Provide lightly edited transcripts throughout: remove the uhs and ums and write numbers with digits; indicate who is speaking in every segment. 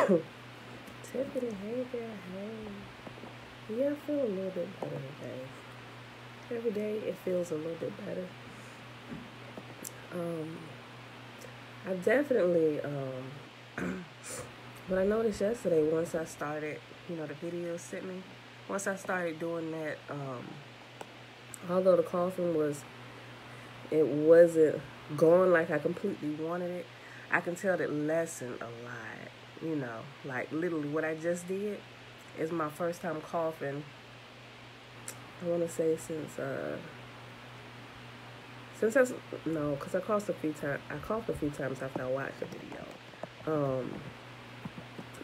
Speaker 1: Tiffany, hey there, hey. Yeah, I feel a little bit better today. Every day it feels a little bit better. I definitely, what I noticed yesterday, once I started, the video sent me, once I started doing that, although the coughing it wasn't going like I completely wanted it, I can tell it lessened a lot, like literally what I just did is my first time coughing, I want to say because I coughed a few times after I watched the video.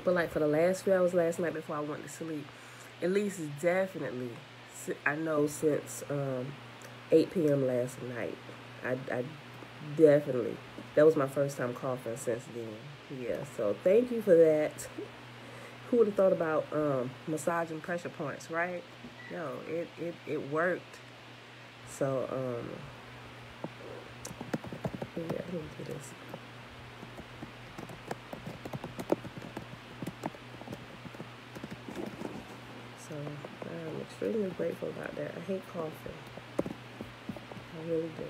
Speaker 1: But like for the last few hours last night before I went to sleep, at least definitely, I know since 8 p.m. last night, I definitely, that was my first time coughing since then. Yeah, so thank you for that. Who would have thought about massaging pressure points, right? No, it worked. So, yeah, let me do this. So, I'm extremely grateful about that. I hate coughing. I really do.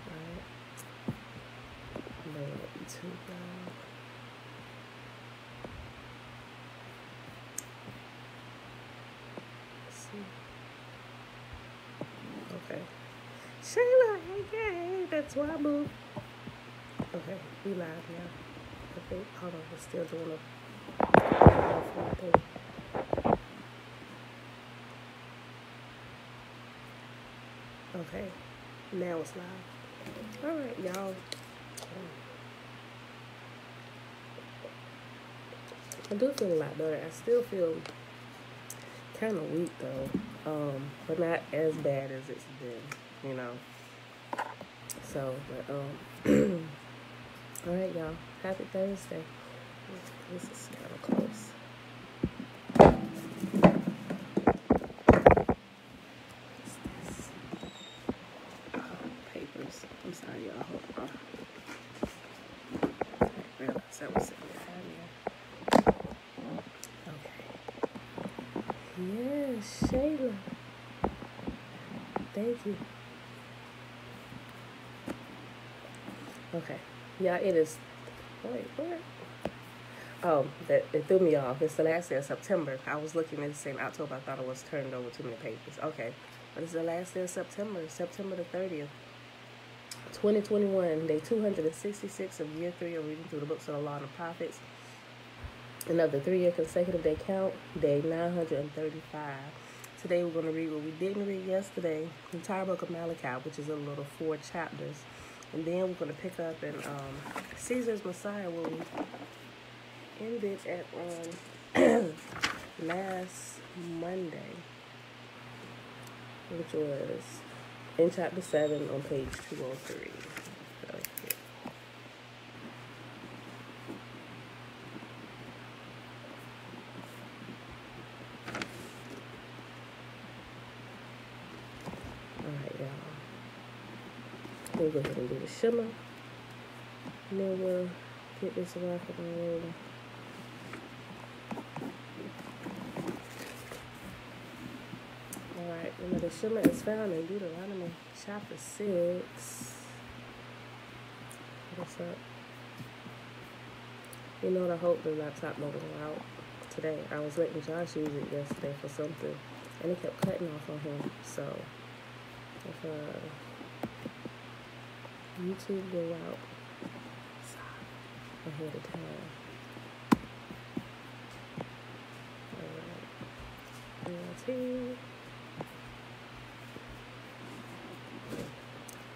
Speaker 1: Alright. Lay it too down. Let's see. Okay. Shayla, hey, that's why I moved. Okay, we live now. Okay, hold on, we're still doing a thing. Okay, now it's live. Alright, y'all. I do feel a lot better. I still feel kind of weak though, but not as bad as it's been, So, but all right, y'all. Happy Thursday. This is kind of close. What's this? Papers. I'm sorry, y'all. Hold on. I realized that was sitting behind me. Okay. Yes, Shayla. Thank you. Okay. Yeah, it is. Wait, what? Oh, that it threw me off. It's the last day of September. I was looking at it saying October. I thought it was turned over too many papers. Okay. But it's the last day of September. September the 30th. 2021. Day 266 of year 3 of reading through the books of the Law and the Prophets. Another 3-year consecutive day count. Day 935. Today we're going to read what we didn't read yesterday. The entire book of Malachi, which is a little 4 chapters. And then we're going to pick up in Caesar's Messiah, where we ended at last Monday, which was in chapter 7 on page 203. Alright, y'all. We'll go ahead and do the shimmer. And then we'll get this rocking and rolling. Alright, the shimmer is found in Deuteronomy chapter 6. What's up? I hope the laptop don't go out today. I was letting Josh use it yesterday for something, and it kept cutting off on him. So, if YouTube go out ahead of time. Alright. I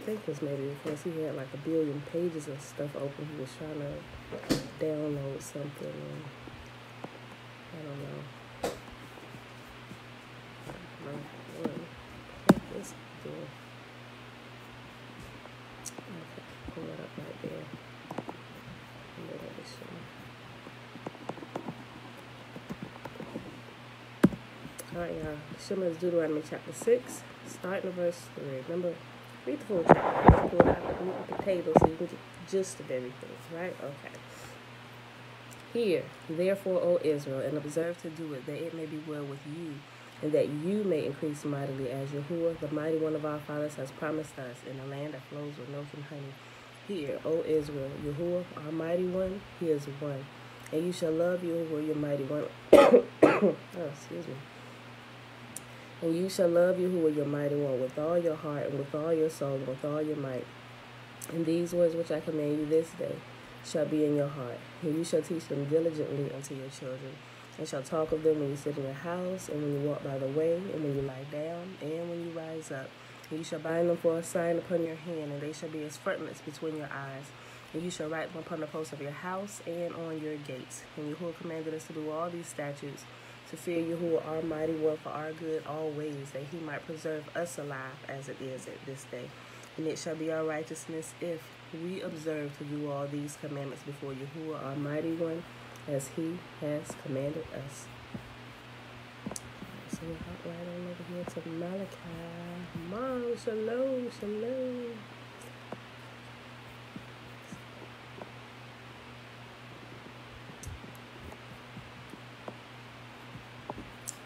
Speaker 1: think it was maybe because he had like 1 billion pages of stuff open. He was trying to download something. And I don't know. What is doing? Okay, pull it up right there. Alright, y'all. The shimmer is Deuteronomy chapter 6, starting at verse 3. Remember, read the full chapter. Pull it out the table so you can get the gist of everything, right? Okay. Hear, therefore, O Israel, and observe to do it, that it may be well with you, and that you may increase mightily, as Yahuwah, the mighty one of our fathers, has promised us, in a land that flows with milk and honey. Hear, O Israel, Yahuwah, our mighty one, he is one. And you shall love Yahuwah, your mighty one. Oh, excuse me. And you shall love Yahuwah, your mighty one, with all your heart, and with all your soul, and with all your might. And these words which I command you this day shall be in your heart, and you shall teach them diligently unto your children, and shall talk of them when you sit in your house, and when you walk by the way, and when you lie down, and when you rise up. And you shall bind them for a sign upon your hand, and they shall be as frontlets between your eyes. And you shall write them upon the posts of your house and on your gates. And Yahuwah commanded us to do all these statutes, to fear Yahuwah our mighty one for our good always, that he might preserve us alive as it is at this day. And it shall be our righteousness if we observe to do all these commandments before Yahuwah our mighty one, as he has commanded us. So we'll hop right on over here to Malachi. Mom, shalom, shalom.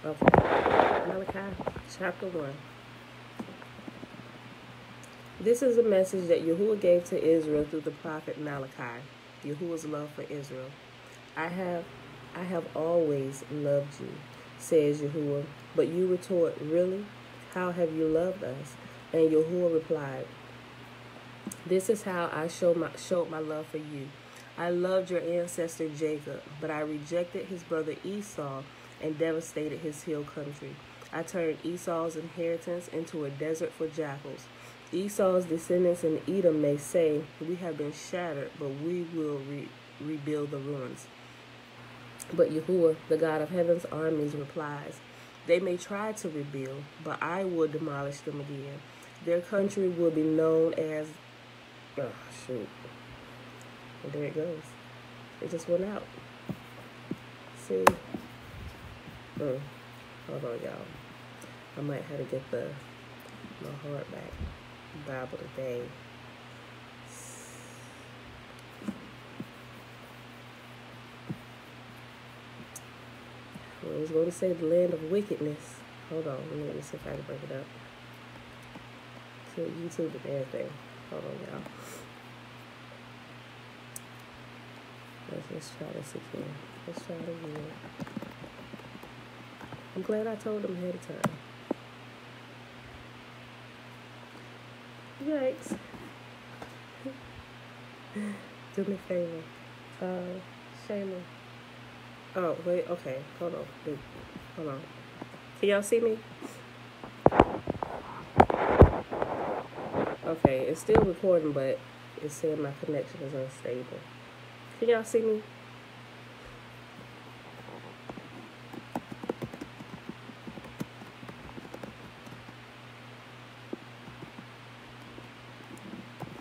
Speaker 1: Okay, Malachi Chapter 1. This is a message that Yahuwah gave to Israel through the prophet Malachi. Yahuwah's love for Israel. I have always loved you, says Yahuwah. But you retort, really? How have you loved us? And Yahuwah replied, this is how I showed my love for you. I loved your ancestor Jacob, but I rejected his brother Esau and devastated his hill country. I turned Esau's inheritance into a desert for jackals. Esau's descendants in Edom may say, we have been shattered, but we will rebuild the ruins. But Yahuwah, the God of heaven's armies, replies, they may try to rebuild, but I will demolish them again. Their country will be known as... Oh, shoot. And there it goes. It just went out. See? Hold on, y'all. I might have to get my hardback Bible today. I was going to say the land of wickedness. Hold on, let me see if I can bring it up. To YouTube and everything. Hold on, y'all. Let's try this again. Let's try it again. I'm glad I told them ahead of time. Yikes. Do me a favor. Shayla. Oh, wait, okay. Hold on. Wait. Hold on. Can y'all see me? Okay, it's still recording, but it's saying my connection is unstable. Can y'all see me?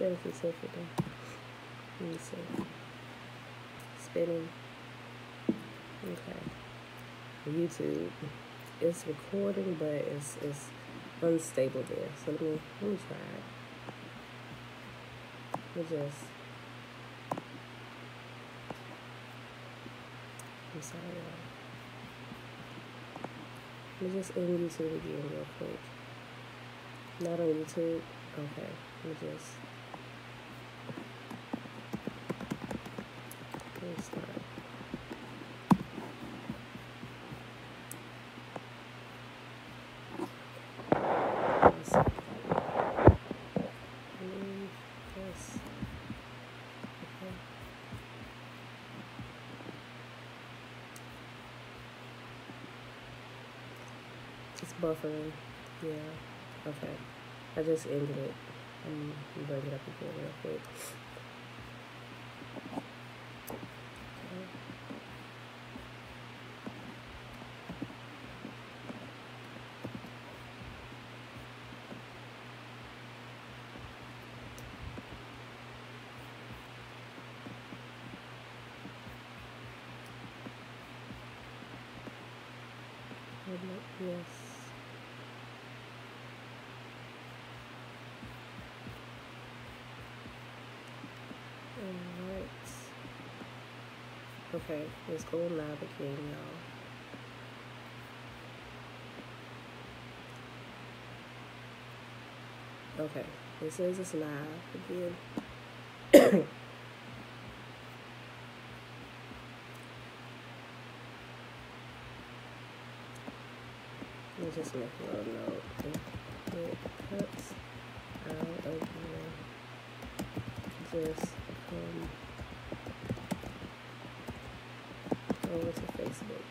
Speaker 1: Let me see. Spinning. Okay. YouTube. It's recording, but it's unstable there. So let me try it. I'm sorry, y'all. Let me just end YouTube again real quick. Not on YouTube. Okay. Let me start. It's buffering. Yeah. Okay. I just ended it. I'm bring it up again real quick. Yes. Alright. Okay, let's go live again, y'all. Okay, it says it's live again. Let's just make a little note. It cuts out again. Just come over to Facebook.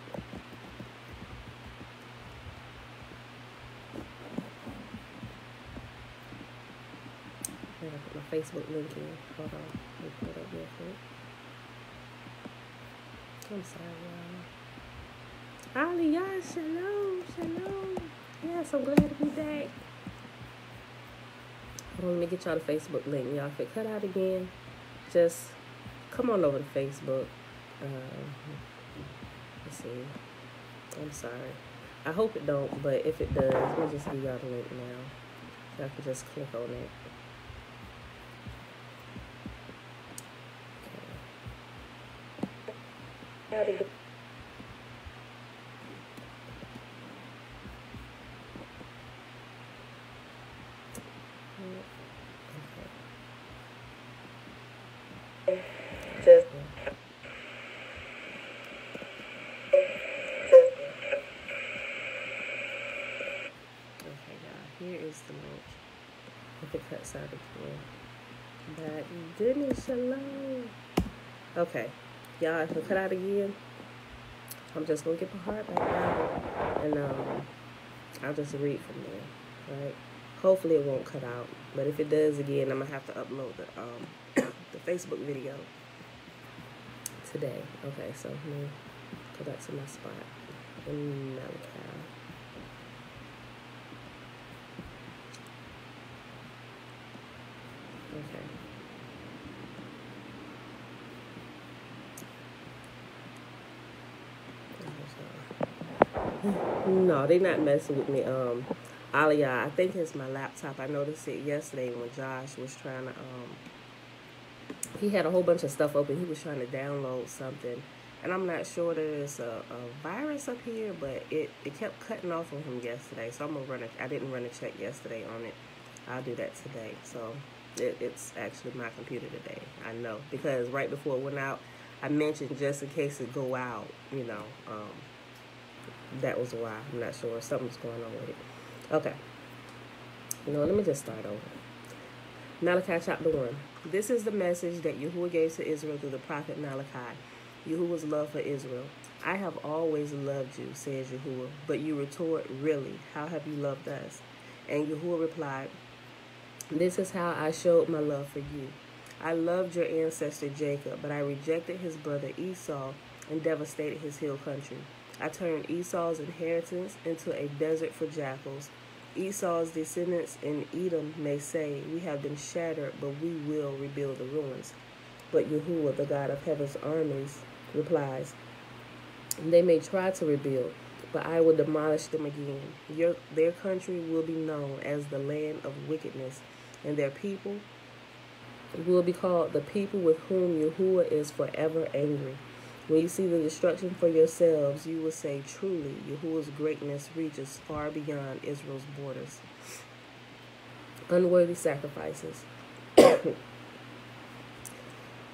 Speaker 1: I gotta put my Facebook link in. Hold on. Let me put it up real quick. I'm sorry, y'all. Aliyah, shalom, shalom. Yes, I'm glad to be back. Hold on, let me get y'all the Facebook link. Y'all, if it cut out again, just come on over to Facebook. Let's see. I'm sorry. I hope it don't, but if it does, let me just give y'all the link now. So I can just click on it. Okay. Just okay, y'all. Here is the link. If it cuts out again. But goodness, shalom. Okay, y'all. If it cut out again, I'm just gonna get my heart back out, and I'll just read from there. Right? Hopefully, it won't cut out. But if it does again, I'm gonna have to upload the the Facebook video today. Okay, so let me go back to my spot in Malachi. Okay. No, they not messing with me. Aliyah, I think it's my laptop. I noticed it yesterday when Josh was trying to he had a whole bunch of stuff open. He was trying to download something. And I'm not sure that it's a virus up here, but it kept cutting off on him yesterday. So I'm going to run I didn't run a check yesterday on it. I'll do that today. So it's actually my computer today. I know. Because right before it went out, I mentioned just in case it go out, you know. That was why. I'm not sure. Something's going on with it. Okay. You know, let me just start over. Malachi Chapter 1. This is the message that Yahuwah gave to Israel through the prophet Malachi. Yahuwah's love for Israel. I have always loved you, says Yahuwah. But you retort, really, how have you loved us? And Yahuwah replied, this is how I showed my love for you. I loved your ancestor Jacob, but I rejected his brother Esau and devastated his hill country. I turned Esau's inheritance into a desert for jackals. Esau's descendants in Edom may say, we have been shattered, but we will rebuild the ruins. But Yahuwah, the God of heaven's armies, replies, they may try to rebuild, but I will demolish them again. Their country will be known as the land of wickedness, and their people will be called the people with whom Yahuwah is forever angry. When you see the destruction for yourselves, you will say, truly, Yahuwah's greatness reaches far beyond Israel's borders. Unworthy sacrifices.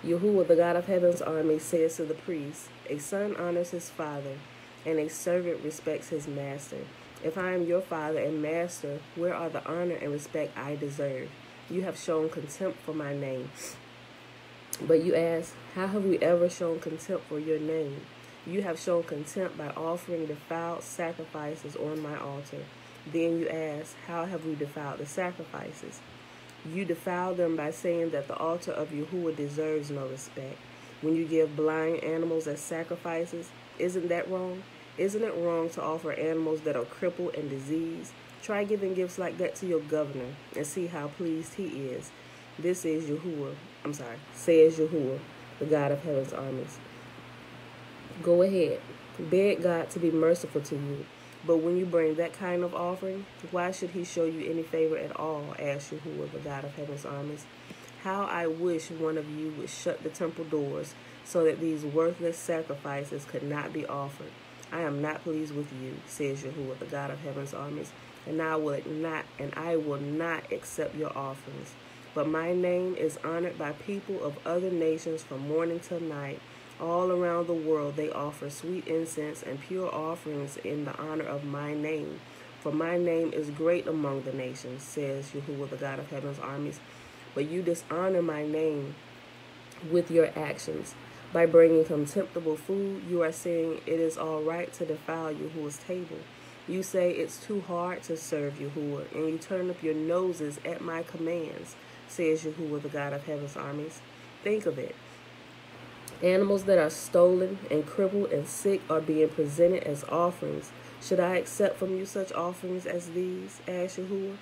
Speaker 1: Yahuwah, the God of heaven's army, says to the priest, a son honors his father, and a servant respects his master. If I am your father and master, where are the honor and respect I deserve? You have shown contempt for my name. But you ask, how have we ever shown contempt for your name? You have shown contempt by offering defiled sacrifices on my altar. Then you ask, how have we defiled the sacrifices? You defile them by saying that the altar of Yahuwah deserves no respect. When you give blind animals as sacrifices, isn't that wrong? Isn't it wrong to offer animals that are crippled and diseased? Try giving gifts like that to your governor and see how pleased he is. This is says Yahuwah, the God of heaven's armies. Go ahead, beg God to be merciful to you. But when you bring that kind of offering, why should he show you any favor at all? Asked Yahuwah, the God of heaven's armies. How I wish one of you would shut the temple doors so that these worthless sacrifices could not be offered. I am not pleased with you, says Yahuwah, the God of heaven's armies, and I will not accept your offerings. But my name is honored by people of other nations from morning till night. All around the world they offer sweet incense and pure offerings in the honor of my name. For my name is great among the nations, says Yahuwah, the God of heaven's armies. But you dishonor my name with your actions. By bringing contemptible food, you are saying it is all right to defile Yahuwah's table. You say it's too hard to serve Yahuwah, and you turn up your noses at my commands, says Yahuwah, the God of heaven's armies. Think of it. Animals that are stolen and crippled and sick are being presented as offerings. Should I accept from you such offerings as these? Asked Yahuwah.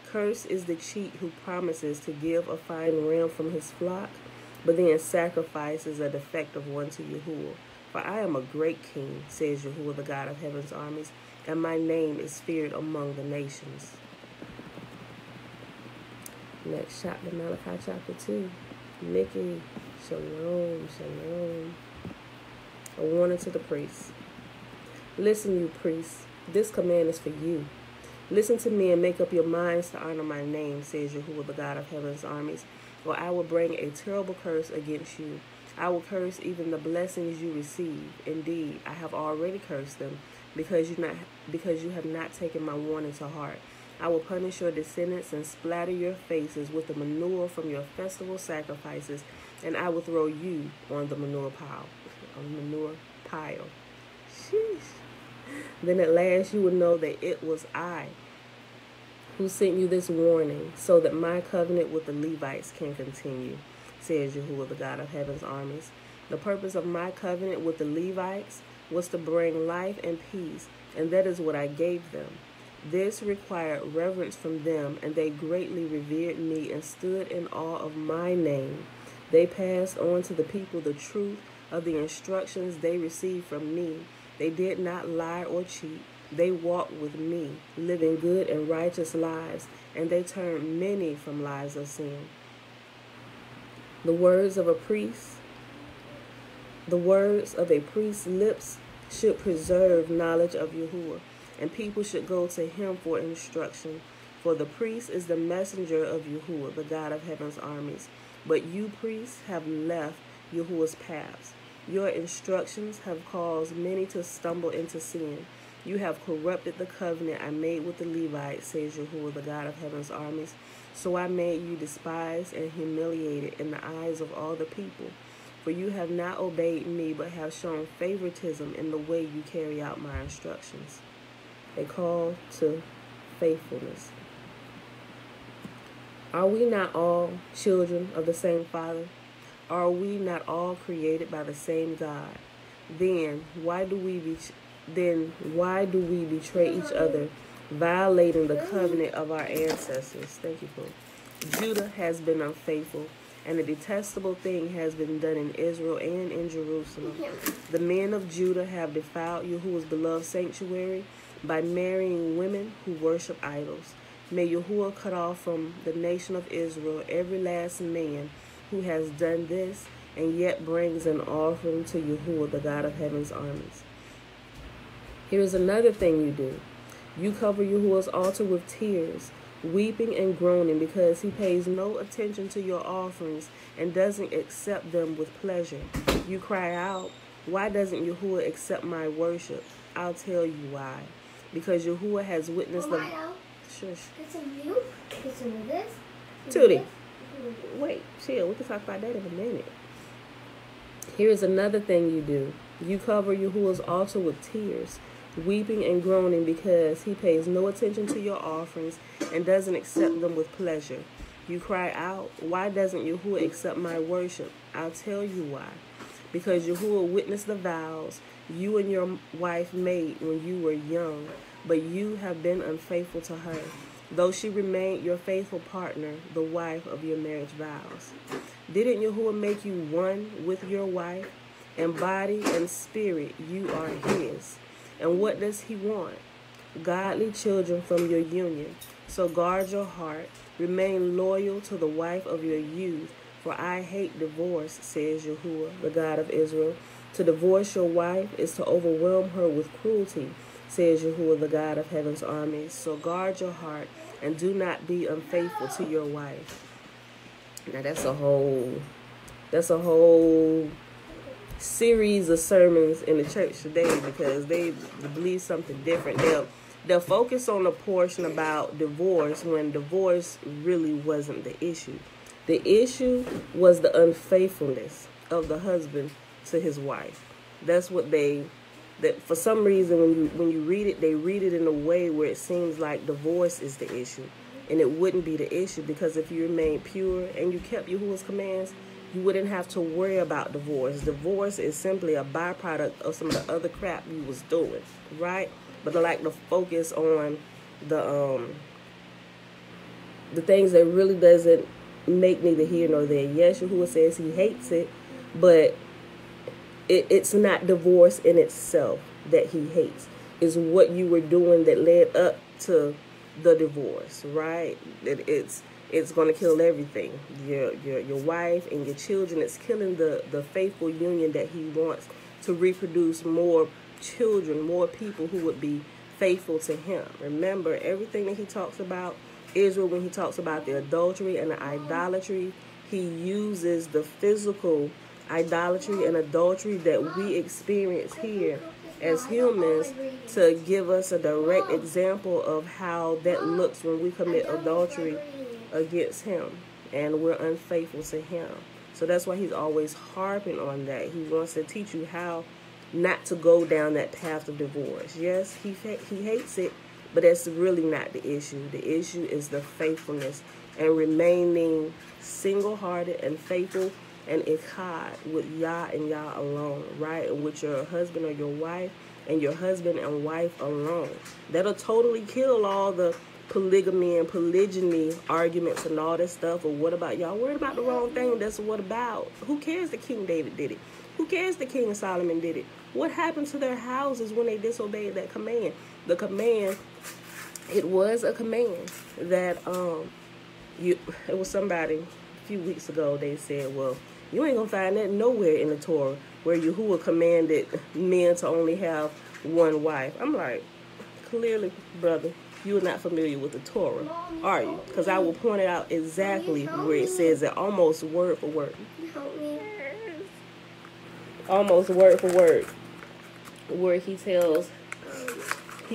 Speaker 1: Cursed is the cheat who promises to give a fine ram from his flock, but then sacrifices a defective one to Yahuwah. For I am a great king, says Yahuwah, the God of heaven's armies, and my name is feared among the nations. Next chapter, Malachi Chapter 2. Nikki, shalom, shalom. A warning to the priests. Listen, you priests, this command is for you. Listen to me and make up your minds to honor my name, says Yahuwah, the God of heaven's armies, or I will bring a terrible curse against you. I will curse even the blessings you receive. Indeed, I have already cursed them, because you have not taken my warning to heart. I will punish your descendants and splatter your faces with the manure from your festival sacrifices, and I will throw you on the manure pile. Sheesh. Then at last you will know that it was I who sent you this warning, so that my covenant with the Levites can continue, says Yahuwah, the God of heaven's armies. The purpose of my covenant with the Levites was to bring life and peace, and that is what I gave them. This required reverence from them, and they greatly revered me and stood in awe of my name. They passed on to the people the truth of the instructions they received from me. They did not lie or cheat. They walked with me, living good and righteous lives, and they turned many from lives of sin. The words of a priest's lips should preserve knowledge of Yahuwah, and people should go to him for instruction. For the priest is the messenger of Yahuwah, the God of heaven's armies. But you priests have left Yahuwah's paths. Your instructions have caused many to stumble into sin. You have corrupted the covenant I made with the Levites, says Yahuwah, the God of heaven's armies. So I made you despised and humiliated in the eyes of all the people. For you have not obeyed me, but have shown favoritism in the way you carry out my instructions. A call to faithfulness. Are we not all children of the same Father? Are we not all created by the same God? Then why do we betray each other, violating the covenant of our ancestors? Thank you, Paul. Judah has been unfaithful, and a detestable thing has been done in Israel and in Jerusalem. The men of Judah have defiled Yahuwah's beloved sanctuary by marrying women who worship idols. May Yahuwah cut off from the nation of Israel every last man who has done this and yet brings an offering to Yahuwah, the God of heaven's armies. Here's another thing you do. You cover Yahuwah's altar with tears, weeping and groaning because he pays no attention to your offerings and doesn't accept them with pleasure. You cry out, why doesn't Yahuwah accept my worship? I'll tell you why. Because Yahuwah has witnessed the... Shush.
Speaker 2: Get some milk. Get some of this.
Speaker 1: Tootie. Wait, chill. We can talk about that in a minute. Here's another thing you do. You cover Yahuwah's altar with tears, weeping and groaning because he pays no attention to your offerings and doesn't accept them with pleasure. You cry out, why doesn't Yahuwah accept my worship? I'll tell you why. Because Yahuwah witnessed the vows you and your wife made when you were young, but you have been unfaithful to her, though she remained your faithful partner, the wife of your marriage vows. Didn't Yahuwah make you one with your wife? In body and spirit, you are his. And what does he want? Godly children from your union. So guard your heart. Remain loyal to the wife of your youth, For I hate divorce, says Yahuwah, the God of Israel. To divorce your wife is to overwhelm her with cruelty, says Yahuwah, the God of heaven's armies. So guard your heart and do not be unfaithful to your wife. Now that's a whole series of sermons in the church today, because they believe something different. They'll focus on the portion about divorce when divorce really wasn't the issue. The issue was the unfaithfulness of the husband to his wife. That's what that for some reason when you read it, they read it in a way where it seems like divorce is the issue. And it wouldn't be the issue, because if you remained pure and you kept Yahuwah's commands, you wouldn't have to worry about divorce. Divorce is simply a byproduct of some of the other crap you was doing, right? But I like to focus on the things that really doesn't make neither here nor there. Yes, Yahuwah says he hates it, but it's not divorce in itself that he hates. It's what you were doing that led up to the divorce, right? It's going to kill everything. Your wife and your children. It's killing the faithful union that he wants to reproduce more children, more people who would be faithful to him. Remember, everything that he talks about Israel, when he talks about the adultery and the idolatry, he uses the physical idolatry and adultery that we experience here as humans to give us a direct example of how that looks when we commit adultery against him and we're unfaithful to him. So that's why he's always harping on that. He wants to teach you how not to go down that path of divorce. Yes, he hates it, but that's really not the issue. The issue is the faithfulness and remaining single-hearted and faithful and ikhad with Yah and Yah alone, right? And with your husband or your wife and your husband and wife alone. That'll totally kill all the polygamy and polygyny arguments and all that stuff. Or what about y'all worried about the wrong thing? That's what about. Who cares that King David did it? Who cares that King Solomon did it? What happened to their houses when they disobeyed that command? The command, it was a command that it was somebody a few weeks ago, they said, well, you ain't gonna find that nowhere in the Torah where Yahuwah commanded men to only have one wife. I'm like, clearly, brother, you are not familiar with the Torah, are you? Because I will point it out exactly where it says it, almost word for word. Almost word for word. Where he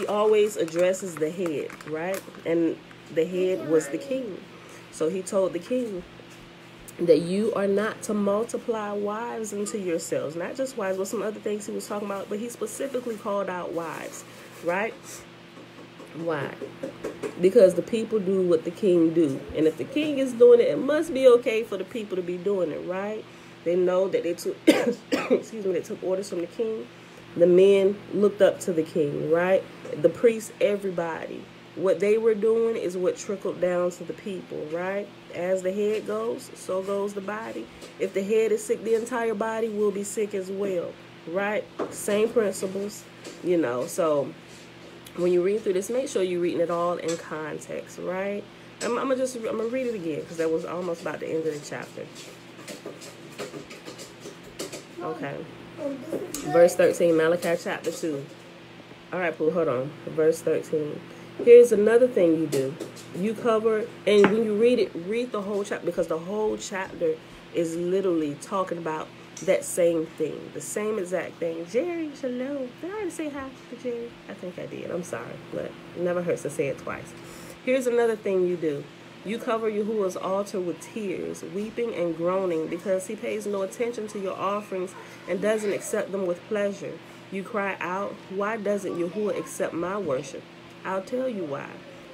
Speaker 1: always addresses the head, right? And the head was the king. So he told the king that you are not to multiply wives unto yourselves. Not just wives, but some other things he was talking about. But he specifically called out wives, right? Why? Because the people do what the king do. And if the king is doing it, it must be okay for the people to be doing it, right? They know that they took, they took orders from the king. The men looked up to the king, right? The priests, everybody. What they were doing is what trickled down to the people, right? As the head goes, so goes the body. If the head is sick, the entire body will be sick as well, right? Same principles, So when you read through this, make sure you're reading it all in context, right? I'm gonna read it again because that was almost about the end of the chapter. Okay. Verse 13, Malachi Chapter 2. All right, Pooh, hold on. Verse 13. Here's another thing you do. You cover, and when you read it, read the whole chapter, because the whole chapter is literally talking about that same thing, the same exact thing. Jerry, shalom. Did I already say hi to Jerry? I think I did. I'm sorry, but it never hurts to say it twice. Here's another thing you do. You cover Yahuwah's altar with tears, weeping and groaning, because he pays no attention to your offerings and doesn't accept them with pleasure. You cry out, why doesn't Yahuwah accept my worship? I'll tell you why.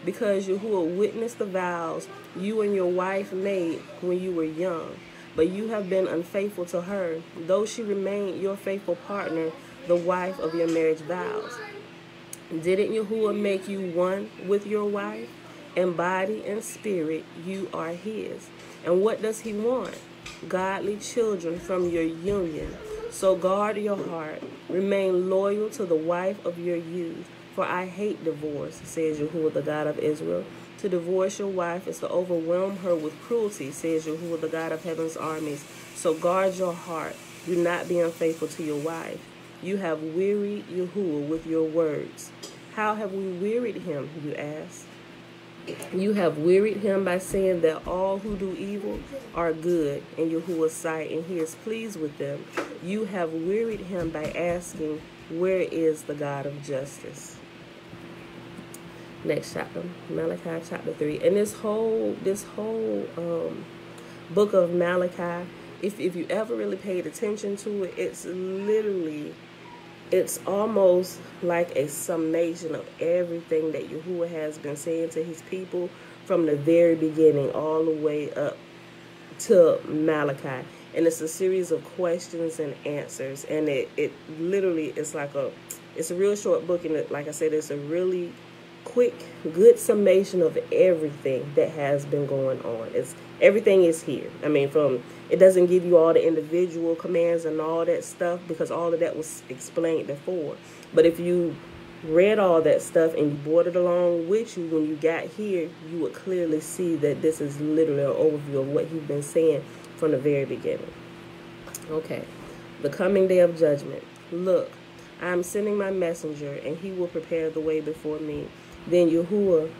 Speaker 1: Because Yahuwah witnessed the vows you and your wife made when you were young, but you have been unfaithful to her, though she remained your faithful partner, the wife of your marriage vows. Didn't Yahuwah make you one with your wife? In body and spirit, you are his. And what does he want? Godly children from your union. So guard your heart. Remain loyal to the wife of your youth. For I hate divorce, says Yahuwah, the God of Israel. To divorce your wife is to overwhelm her with cruelty, says Yahuwah, the God of heaven's armies. So guard your heart. Do not be unfaithful to your wife. You have wearied Yahuwah with your words. How have we wearied him, you ask? You have wearied him by saying that all who do evil are good in Yahuwah's sight, and he is pleased with them. You have wearied him by asking, where is the God of justice? Next chapter, Malachi Chapter 3. And this whole book of Malachi, if you ever really paid attention to it, it's almost like a summation of everything that Yahuwah has been saying to his people from the very beginning all the way up to Malachi. And it's a series of questions and answers. And it literally is it's a real short book. And like I said, it's a really quick, good summation of everything that has been going on. Everything is here. I mean, it doesn't give you all the individual commands and all that stuff, because all of that was explained before. But if you read all that stuff and you brought it along with you when you got here, you would clearly see that this is literally an overview of what he's been saying from the very beginning. Okay, the coming day of judgment. Look, I am sending my messenger, and he will prepare the way before me. Then Yahuwah,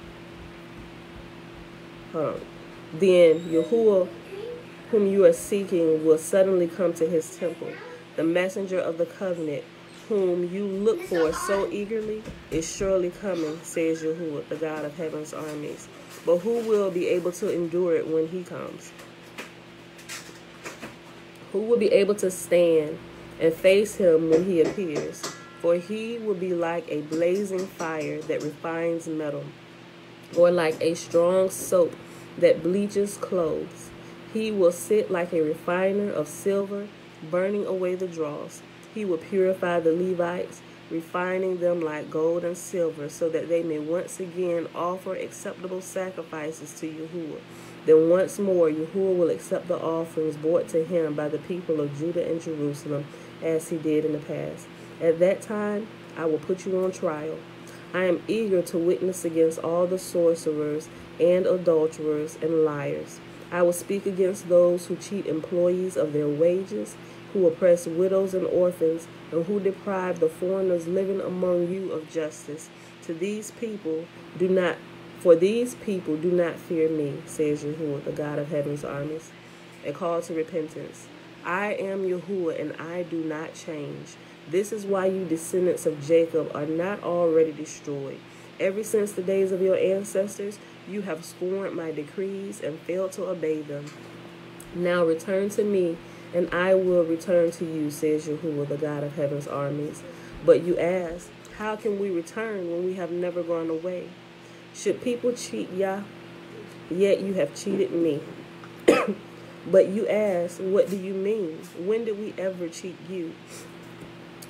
Speaker 1: whom you are seeking, will suddenly come to his temple. The messenger of the covenant, whom you look for so eagerly, is surely coming, says Yahuwah, the God of heaven's armies. But who will be able to endure it when he comes? Who will be able to stand and face him when he appears? For he will be like a blazing fire that refines metal, or like a strong soap that bleaches clothes. He will sit like a refiner of silver, burning away the dross. He will purify the Levites, refining them like gold and silver, so that they may once again offer acceptable sacrifices to Yahuwah. Then once more Yahuwah will accept the offerings brought to him by the people of Judah and Jerusalem, as he did in the past. At that time, I will put you on trial. I am eager to witness against all the sorcerers and adulterers and liars. I will speak against those who cheat employees of their wages, who oppress widows and orphans, and who deprive the foreigners living among you of justice. For these people do not fear me, says Yahuwah, the God of heaven's armies. A call to repentance. I am Yahuwah, and I do not change. This is why you descendants of Jacob are not already destroyed. Ever since the days of your ancestors, you have scorned my decrees and failed to obey them. Now return to me, and I will return to you, says Yahuwah, the God of heaven's armies. But you ask, how can we return when we have never gone away? Should people cheat Yah? Yet you have cheated me. But you ask, what do you mean? When did we ever cheat you?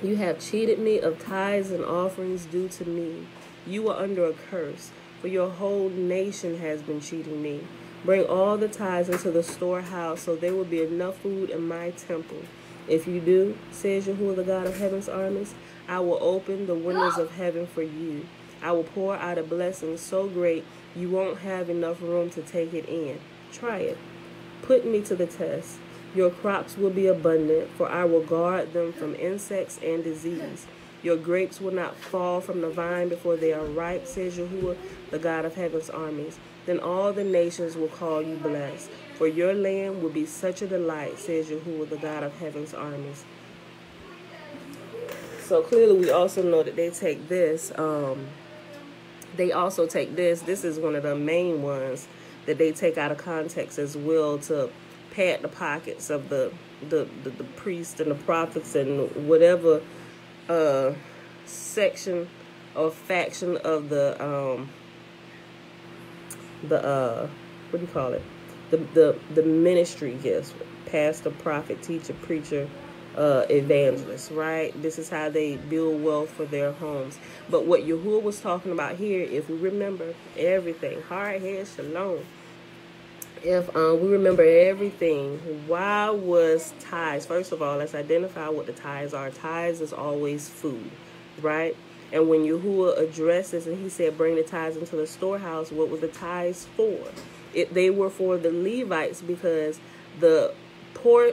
Speaker 1: You have cheated me of tithes and offerings due to me. You are under a curse, for your whole nation has been cheating me. Bring all the tithes into the storehouse, so there will be enough food in my temple. If you do, says Yahuwah, the God of heaven's armies, I will open the windows of heaven for you. I will pour out a blessing so great you won't have enough room to take it in. Try it. Put me to the test. Your crops will be abundant, for I will guard them from insects and disease. Your grapes will not fall from the vine before they are ripe, says Yahuwah, the God of heaven's armies. Then all the nations will call you blessed, for your land will be such a delight, says Yahuwah, the God of heaven's armies. So clearly we also know that they take this. This is one of the main ones that they take out of context as well, to pad the pockets of the priests and the prophets and whatever section or faction of the what do you call it? The ministry gifts, pastor, prophet, teacher, preacher, evangelist, right? This is how they build wealth for their homes. But what Yahuwah was talking about here, if we remember everything, hard head, shalom. If we remember everything, why was tithes? First of all, let's identify what the tithes are. Tithes is always food, right? And when Yahuwah addresses and he said, bring the tithes into the storehouse, what were the tithes for? They were for the Levites, because the poor,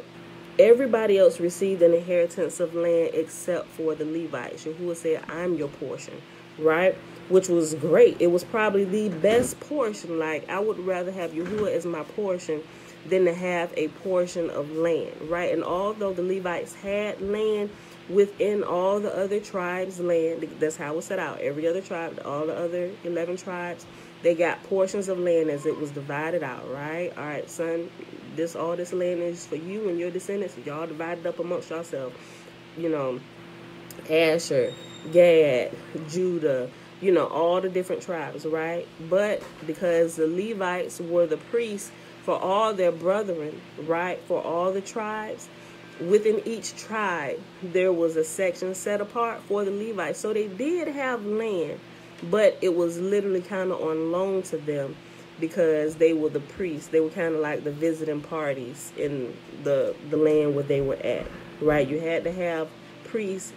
Speaker 1: everybody else received an inheritance of land except for the Levites. Yahuwah said, I'm your portion, right? Which was great. It was probably the best portion. Like, I would rather have Yahuwah as my portion than to have a portion of land, right? And although the Levites had land within all the other tribes' land, that's how it was set out. Every other tribe, all the other 11 tribes, they got portions of land as it was divided out, right? All right, son, all this land is for you and your descendants. Y'all divided up amongst yourselves. You know, Asher, Gad, Judah, you know, all the different tribes, right? But because the Levites were the priests for all their brethren, right, for all the tribes, within each tribe, there was a section set apart for the Levites. So they did have land, but it was literally kind of on loan to them because they were the priests. They were kind of like the visiting parties in the land where they were at, right? You had to have priests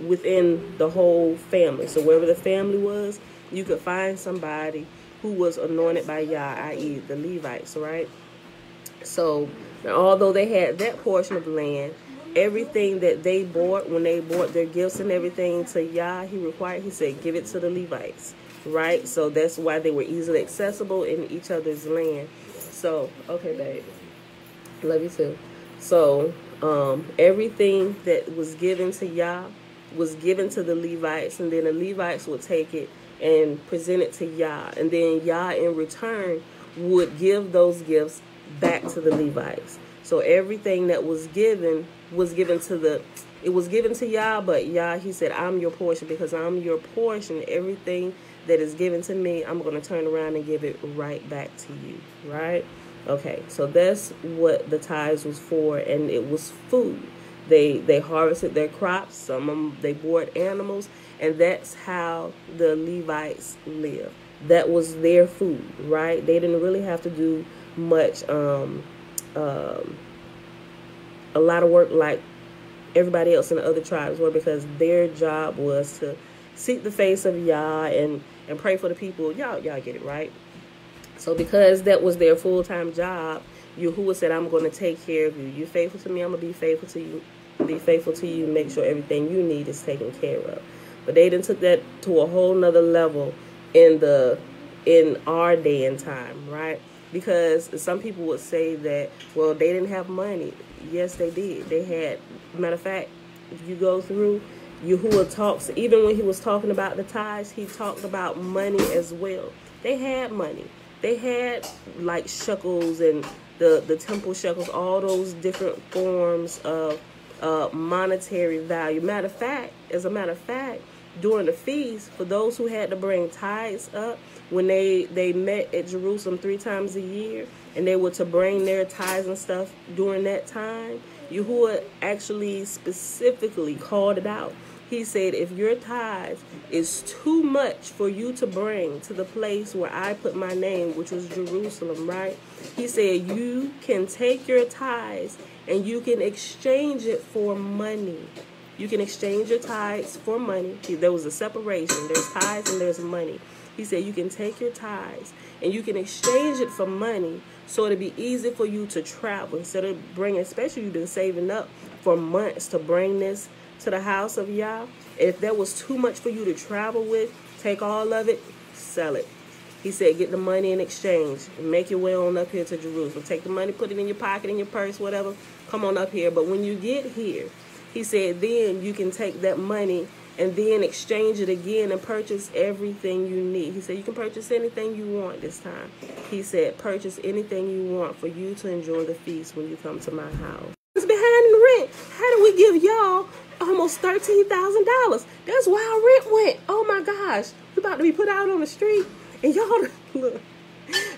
Speaker 1: within the whole family. So wherever the family was, you could find somebody who was anointed by Yah, i.e. the Levites, right? So although they had that portion of land, everything that they bought, when they bought their gifts and everything to Yah, he said, give it to the Levites, right? So that's why they were easily accessible in each other's land. So, okay, babe. Love you too. So, everything that was given to Yah was given to the Levites, and then the Levites would take it and present it to Yah, and then Yah in return would give those gifts back to the Levites. So everything that was given to Yah, but Yah, he said, I'm your portion. Because I'm your portion, everything that is given to me, I'm going to turn around and give it right back to you, right? Okay, so that's what the tithes was for, and it was food. They harvested their crops. Some of them, they bought animals, and that's how the Levites lived. That was their food, right? They didn't really have to do much, a lot of work like everybody else in the other tribes were, because their job was to seek the face of Yah and pray for the people. Y'all get it, right? So because that was their full-time job, Yahuwah said, I'm going to take care of you. You're faithful to me, I'm going to be faithful to you. Be faithful to you, make sure everything you need is taken care of. But they done took that to a whole nother level in our day and time, right? Because some people would say that, well, they didn't have money. Yes, they did. They had, matter of fact, if you go through, Yahuwah talks, even when he was talking about the tithes, he talked about money as well. They had money. They had like shekels and the temple shekels, all those different forms of monetary value. As a matter of fact, during the feast, for those who had to bring tithes up, when they met at Jerusalem 3 times a year, and they were to bring their tithes and stuff during that time, Yahuwah actually specifically called it out. He said, if your tithes is too much for you to bring to the place where I put my name, which was Jerusalem, right? He said, you can take your tithes and you can exchange it for money. You can exchange your tithes for money. There was a separation. There's tithes and there's money. He said you can take your tithes and you can exchange it for money, so it'll be easy for you to travel. Instead of bringing, especially you've been saving up for months to bring this to the house of Yah. If that was too much for you to travel with, take all of it, sell it. He said, get the money in exchange and make your way on up here to Jerusalem. Take the money, put it in your pocket, in your purse, whatever. Come on up here. But when you get here, he said, then you can take that money and then exchange it again and purchase everything you need. He said, you can purchase anything you want this time. He said, purchase anything you want for you to enjoy the feast when you come to my house. It's behind in the rent. How do we give y'all almost $13,000? That's where our rent went. Oh my gosh. We're about to be put out on the street. And y'all, look.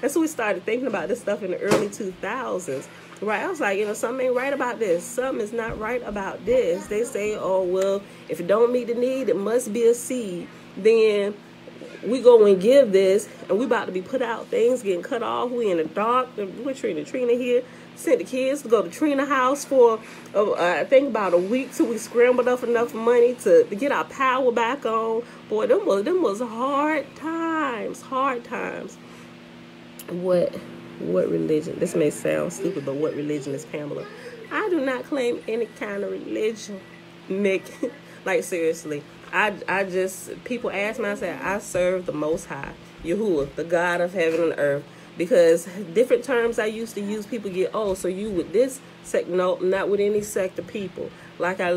Speaker 1: And so we started thinking about this stuff in the early 2000s. Right, I was like, something ain't right about this. Something is not right about this. They say, oh, well, if it don't meet the need, it must be a seed. Then we go and give this, and we about to be put out, things getting cut off, we in the dark, we're Trina here, sent the kids to go to Trina house for, I think about a week till we scrambled up enough money to get our power back on. Boy, them was hard times. What religion? This may sound stupid, but what religion is Pamela? I do not claim any kind of religion, Nick. Like, seriously. I just, people ask me, I say, I serve the Most High, Yahuwah, the God of heaven and earth. Because different terms I used to use, people get, oh, so you with this sect? No, not with any sect of people. Like, I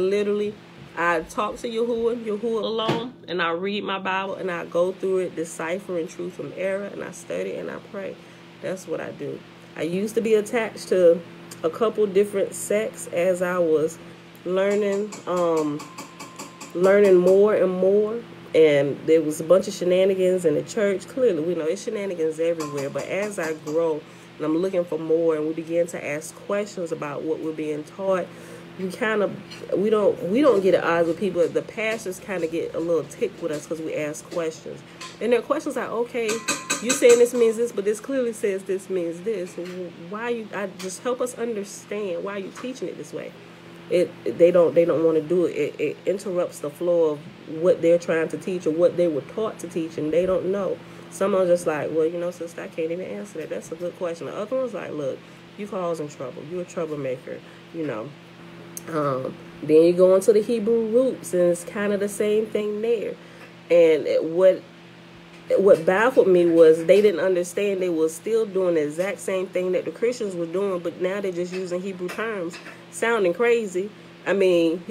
Speaker 1: talk to Yahuwah alone, and I read my Bible, and I go through it, deciphering truth from error, and I study and I pray. That's what I do. I used to be attached to a couple different sects as I was learning more and more, and there was a bunch of shenanigans in the church. Clearly, we know it's shenanigans everywhere, but as I grow and I'm looking for more, and we begin to ask questions about what we're being taught, we don't get at odds with people. The pastors kind of get a little ticked with us because we ask questions, and their questions like, okay, you saying this means this, but this clearly says this means this. I just help us understand why you teaching it this way. They don't want to do it. It interrupts the flow of what they're trying to teach or what they were taught to teach, and they don't know. Some are just like, well, sister, I can't even answer that. That's a good question. The other one's like, look, you causing trouble. You're a troublemaker. Then you go into the Hebrew roots, and it's kind of the same thing there. And what baffled me was they didn't understand they were still doing the exact same thing that the Christians were doing, but now they're just using Hebrew terms, sounding crazy. I mean,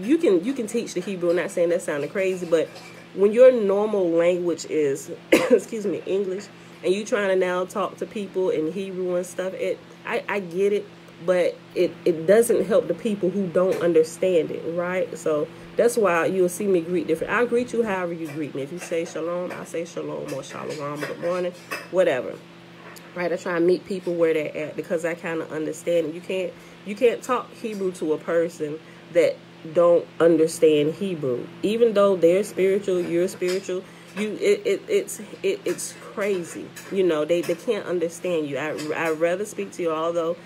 Speaker 1: you can teach the Hebrew, not saying that sounding crazy, but when your normal language is, English, and you trying to now talk to people in Hebrew and stuff, I get it, but it doesn't help the people who don't understand it, right? So that's why you'll see me greet different. I'll greet you however you greet me. If you say shalom, I'll say shalom or shalom, good morning, whatever. Right? I try and meet people where they're at because I kind of understand. You can't talk Hebrew to a person that don't understand Hebrew. Even though they're spiritual, you're spiritual. It's crazy. They can't understand you. I'd rather speak to you, although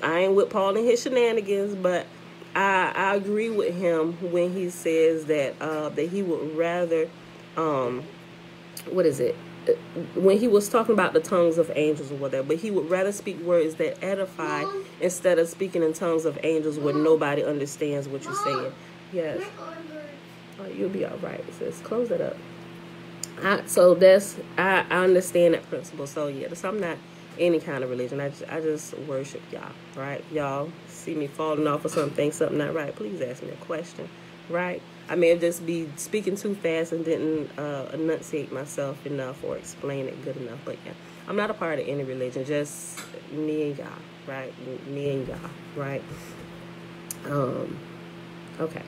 Speaker 1: I ain't with Paul and his shenanigans, but I agree with him when he says that he would rather, when he was talking about the tongues of angels or whatever, but he would rather speak words that edify instead of speaking in tongues of angels where nobody understands what you're saying. Yes. Oh, you'll be all right, sis. Close it up. I understand that principle. So yeah, so I'm not any kind of religion. I just worship y'all, right? Y'all see me falling off or something not right, please ask me a question, right? I may have just be speaking too fast and didn't enunciate myself enough or explain it good enough, but yeah, I'm not a part of any religion, just me and y'all, right? Me and y'all, right? Okay.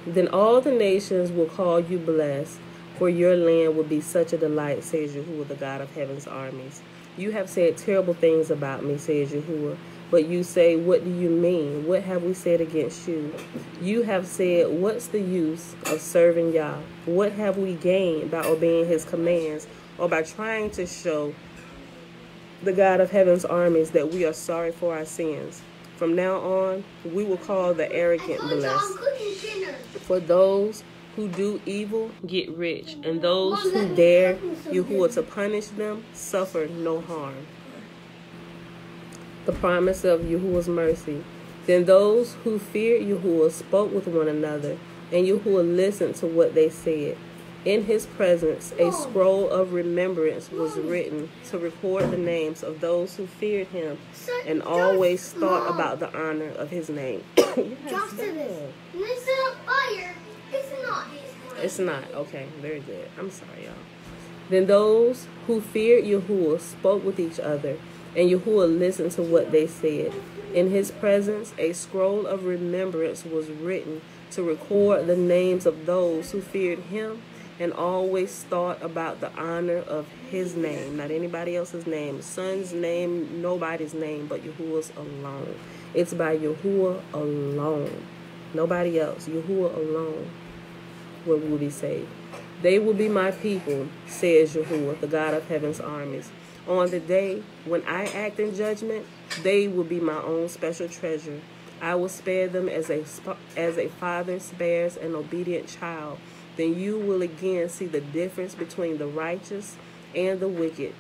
Speaker 1: Then all the nations will call you blessed, for your land will be such a delight, says Yahuwah, the God of heaven's armies. You have said terrible things about me, says Yahuwah. But you say, what do you mean? What have we said against you? You have said, what's the use of serving Yah? What have we gained by obeying his commands or by trying to show the God of heaven's armies that we are sorry for our sins? From now on, we will call the arrogant blessed. For those who do evil get rich, and those who dare Yahuwah to punish them suffer no harm. The promise of Yahuwah's mercy. Then those who feared Yahuwah spoke with one another, and Yahuwah listened to what they said. In his presence, a scroll of remembrance was written to record the names of those who feared him and always thought about the honor of his name. It's not. Okay, very good. I'm sorry, y'all. Then those who feared Yahuwah spoke with each other, and Yahuwah listened to what they said. In his presence, a scroll of remembrance was written to record the names of those who feared him and always thought about the honor of his name. Not anybody else's name. Son's name, nobody's name, but Yahuwah's alone. It's by Yahuwah alone. Nobody else. Yahuwah alone. Where we will be saved. They will be my people, says Yahuwah, the God of heaven's armies. On the day when I act in judgment, they will be my own special treasure. I will spare them as a father spares an obedient child. Then you will again see the difference between the righteous and the wicked,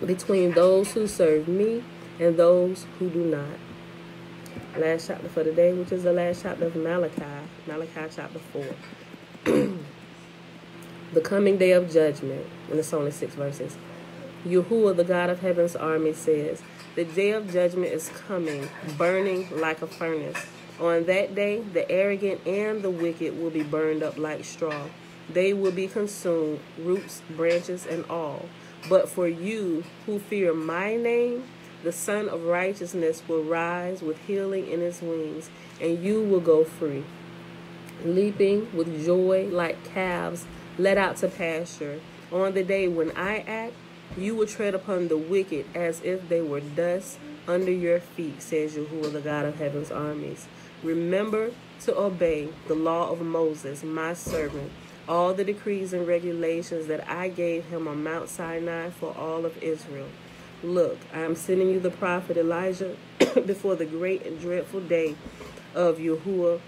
Speaker 1: between those who serve me and those who do not. Last chapter for the day, which is the last chapter of Malachi Chapter 4. The coming day of judgment, and it's only 6 verses. Yahuwah, the God of heaven's army, says, the day of judgment is coming, burning like a furnace. On that day, the arrogant and the wicked will be burned up like straw. They will be consumed, roots, branches, and all. But for you who fear my name, the Son of Righteousness will rise with healing in his wings, and you will go free, leaping with joy like calves led out to pasture. On the day when I act, you will tread upon the wicked as if they were dust under your feet, says Yahuwah, the God of heaven's armies. Remember to obey the law of Moses, my servant, all the decrees and regulations that I gave him on Mount Sinai for all of Israel. Look, I am sending you the prophet Elijah before the great and dreadful day of Yahuwah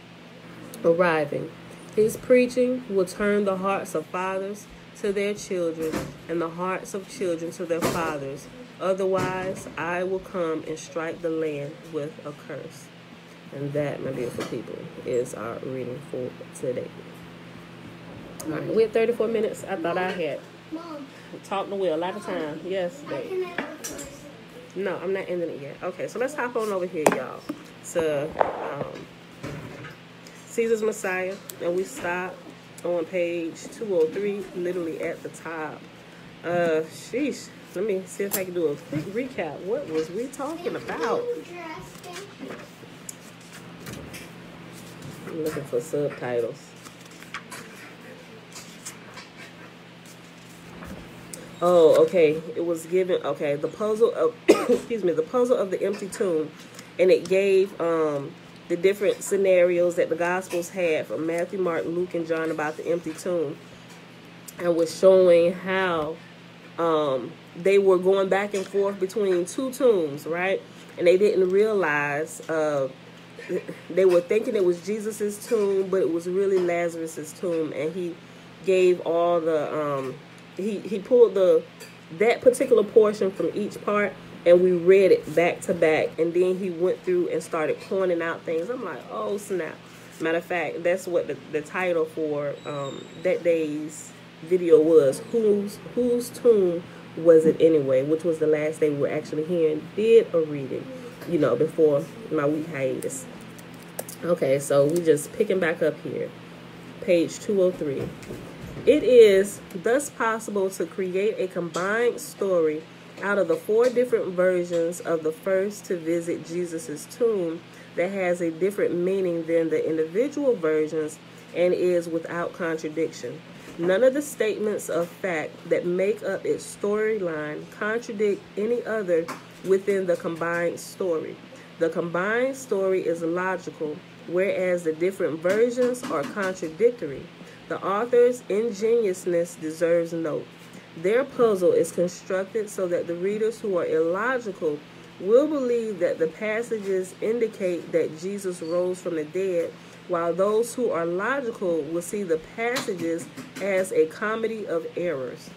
Speaker 1: arriving. His preaching will turn the hearts of fathers to their children and the hearts of children to their fathers. Otherwise, I will come and strike the land with a curse. And that, my beautiful people, is our reading for today. All right, we're at 34 minutes. I thought I had talked the wheel a lot of time. Yes, babe. No, I'm not ending it yet. Okay, so let's hop on over here, y'all, to Caesar's Messiah, and we stop on page 203, literally at the top. Sheesh. Let me see if I can do a quick recap. What was we talking about? I'm looking for subtitles. Oh, okay. It was given, okay, the puzzle of, excuse me, the puzzle of the empty tomb. And it gave the different scenarios that the Gospels had from Matthew, Mark, Luke, and John about the empty tomb. And was showing how they were going back and forth between 2 tombs, right? And they didn't realize, they were thinking it was Jesus's tomb, but it was really Lazarus's tomb. And he gave all the, he pulled that particular portion from each part, and we read it back to back. And then he went through and started pointing out things. I'm like, oh, snap. Matter of fact, that's what the title for that day's video was. Whose tomb was it anyway? Which was the last day we were actually hearing did a reading, you know, before my week hiatus. Okay, so we just picking back up here. Page 203. It is thus possible to create a combined story out of the 4 different versions of the first to visit Jesus's tomb that has a different meaning than the individual versions and is without contradiction. None of the statements of fact that make up its storyline contradict any other within the combined story. The combined story is logical, whereas the different versions are contradictory. The author's ingenuousness deserves note. Their puzzle is constructed so that the readers who are illogical will believe that the passages indicate that Jesus rose from the dead, while those who are logical will see the passages as a comedy of errors.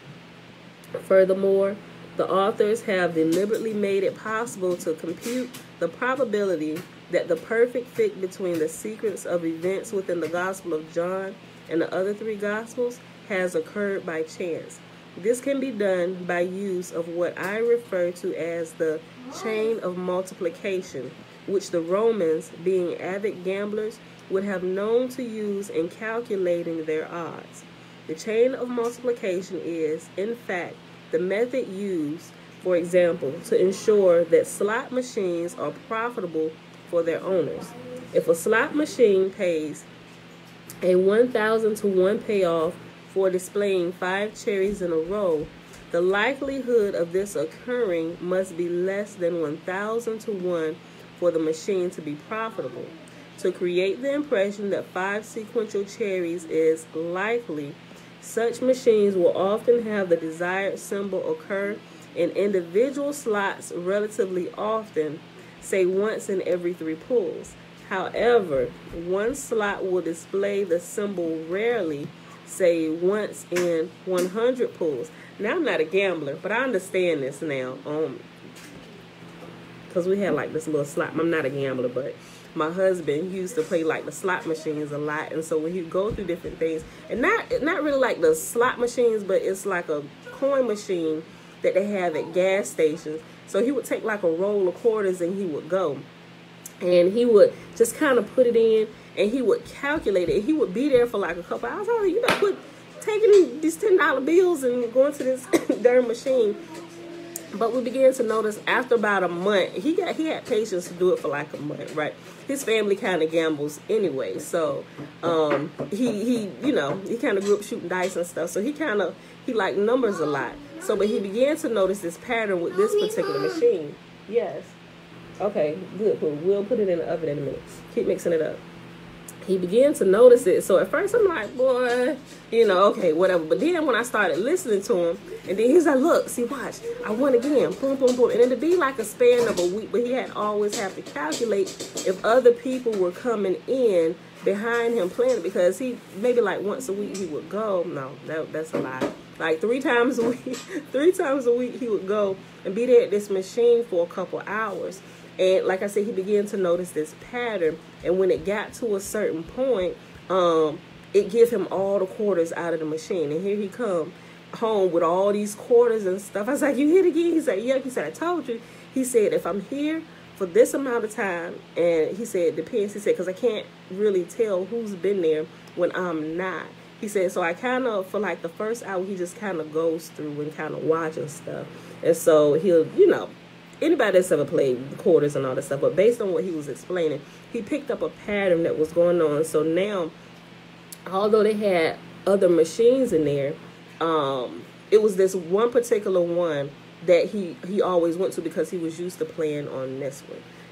Speaker 1: Furthermore, the authors have deliberately made it possible to compute the probability that the perfect fit between the sequence of events within the Gospel of John and the other 3 Gospels has occurred by chance. This can be done by use of what I refer to as the chain of multiplication, which the Romans, being avid gamblers, would have known to use in calculating their odds. The chain of multiplication is, in fact, the method used, for example, to ensure that slot machines are profitable for their owners. If a slot machine pays a 1,000 to 1 payoff for displaying 5 cherries in a row, the likelihood of this occurring must be less than 1,000 to 1 for the machine to be profitable. To create the impression that 5 sequential cherries is likely, Such machines will often have the desired symbol occur in individual slots relatively often, say once in every 3 pulls. However, one slot will display the symbol rarely, say once in 100 pulls. Now, I'm not a gambler, but I understand this now. Because we had like this little slot. I'm not a gambler, but my husband used to play like the slot machines a lot. And so when he go through different things, and not really like the slot machines, but it's like a coin machine that they have at gas stations. So he would take like a roll of quarters and he would go. And he would just kind of put it in, and he would calculate it. He would be there for like a couple hours. Oh, you know, taking these $10 bills and going to this darn machine. But we began to notice after about a month, he had patience to do it for like a month, right? His family kind of gambles anyway, so he kind of grew up shooting dice and stuff. So he liked numbers a lot. So, but he began to notice this pattern with this particular machine. Yes. Okay, good. We'll put it in the oven in a minute. Keep mixing it up. He began to notice it. So at first I'm like, boy, okay, whatever. But then when I started listening to him, and then he's like, look, see, watch, I won again, boom, boom, boom. And it'd be like a span of a week, but he had always have to calculate if other people were coming in behind him playing it, because he, maybe like once a week he would go. No, that's a lie. Like 3 times a week he would go and be there at this machine for a couple hours. And like I said, he began to notice this pattern. And when it got to a certain point, it gave him all the quarters out of the machine. And here he come home with all these quarters and stuff. I was like, you hit again? He said, yeah. He said, I told you. He said, if I'm here for this amount of time, and he said, it depends. He said, because I can't really tell who's been there when I'm not. He said, so I kind of, for like the first hour, he just kind of goes through and kind of watching stuff. And so he'll, anybody that's ever played the quarters and all that stuff, but based on what he was explaining, he picked up a pattern that was going on. So now, although they had other machines in there, it was this one particular one that he always went to because he was used to playing on this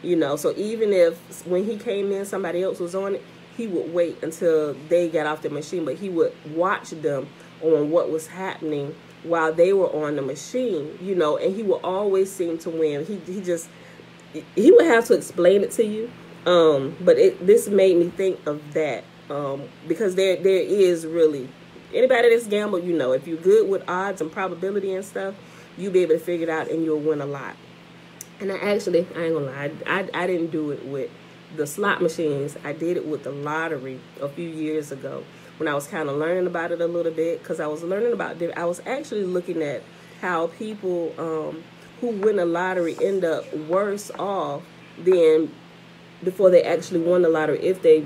Speaker 1: one. So even if when he came in, somebody else was on it, he would wait until they got off the machine, but he would watch them on what was happening while they were on the machine, and he would always seem to win. He would have to explain it to you, but this made me think of that, because there is really, anybody that's gambled, if you're good with odds and probability and stuff, you'll be able to figure it out and you'll win a lot. And I ain't gonna lie, I didn't do it with the slot machines. I did it with the lottery a few years ago, when I was kind of learning about it a little bit, because I was learning about it. I was actually looking at how people who win the lottery end up worse off than before they actually won the lottery if they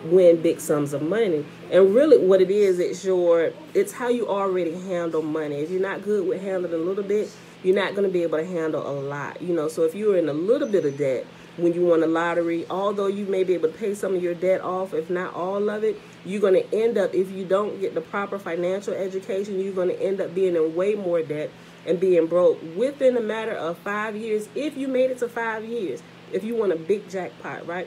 Speaker 1: win big sums of money. And really what it is, it's how you already handle money. If you're not good with handling a little bit, you're not going to be able to handle a lot. So if you're in a little bit of debt when you won the lottery, although you may be able to pay some of your debt off, if not all of it, you're going to end up, if you don't get the proper financial education, you're going to end up being in way more debt and being broke within a matter of 5 years, if you made it to 5 years, if you won a big jackpot, right?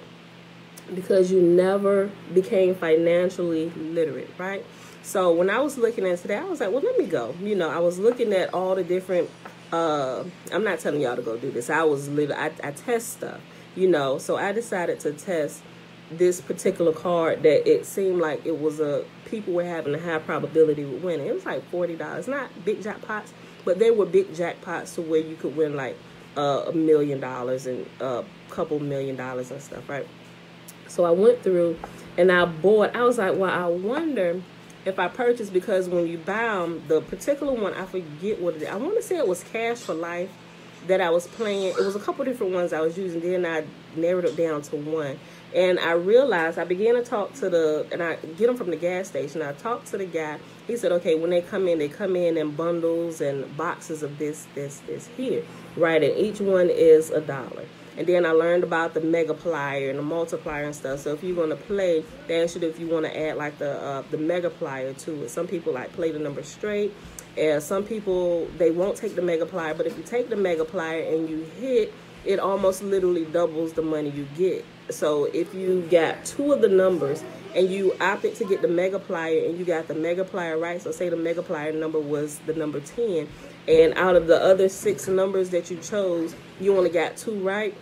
Speaker 1: Because you never became financially literate, right? So when I was looking at today, I was like, well, let me go. I was looking at all the different, I'm not telling y'all to go do this. I test stuff, so I decided to test this particular card that it seemed like it was people were having a high probability of winning. It was like $40, not big jackpots, but they were big jackpots to where you could win like $1 million and a couple $1 million and stuff, right? So I went through and I bought. I was like, well, I wonder if I purchased, because when you buy them, the particular one, I forget what it is. I want to say it was Cash for Life that I was playing. It was a couple different ones I was using. Then I narrowed it down to one. And I realized, I began to talk to and I get them from the gas station. I talked to the guy. He said, okay, when they come in bundles and boxes of this here, right? And each one is $1. And then I learned about the megaplier and the multiplier and stuff. So if you're going to play, they ask you if you want to add like the megaplier to it. Some people like play the number straight. And some people, they won't take the megaplier. But if you take the megaplier and you hit it almost literally doubles the money you get. So if you got 2 of the numbers and you opted to get the megaplier and you got the megaplier right, so say the megaplier number was the number 10, and out of the other 6 numbers that you chose, you only got 2 right.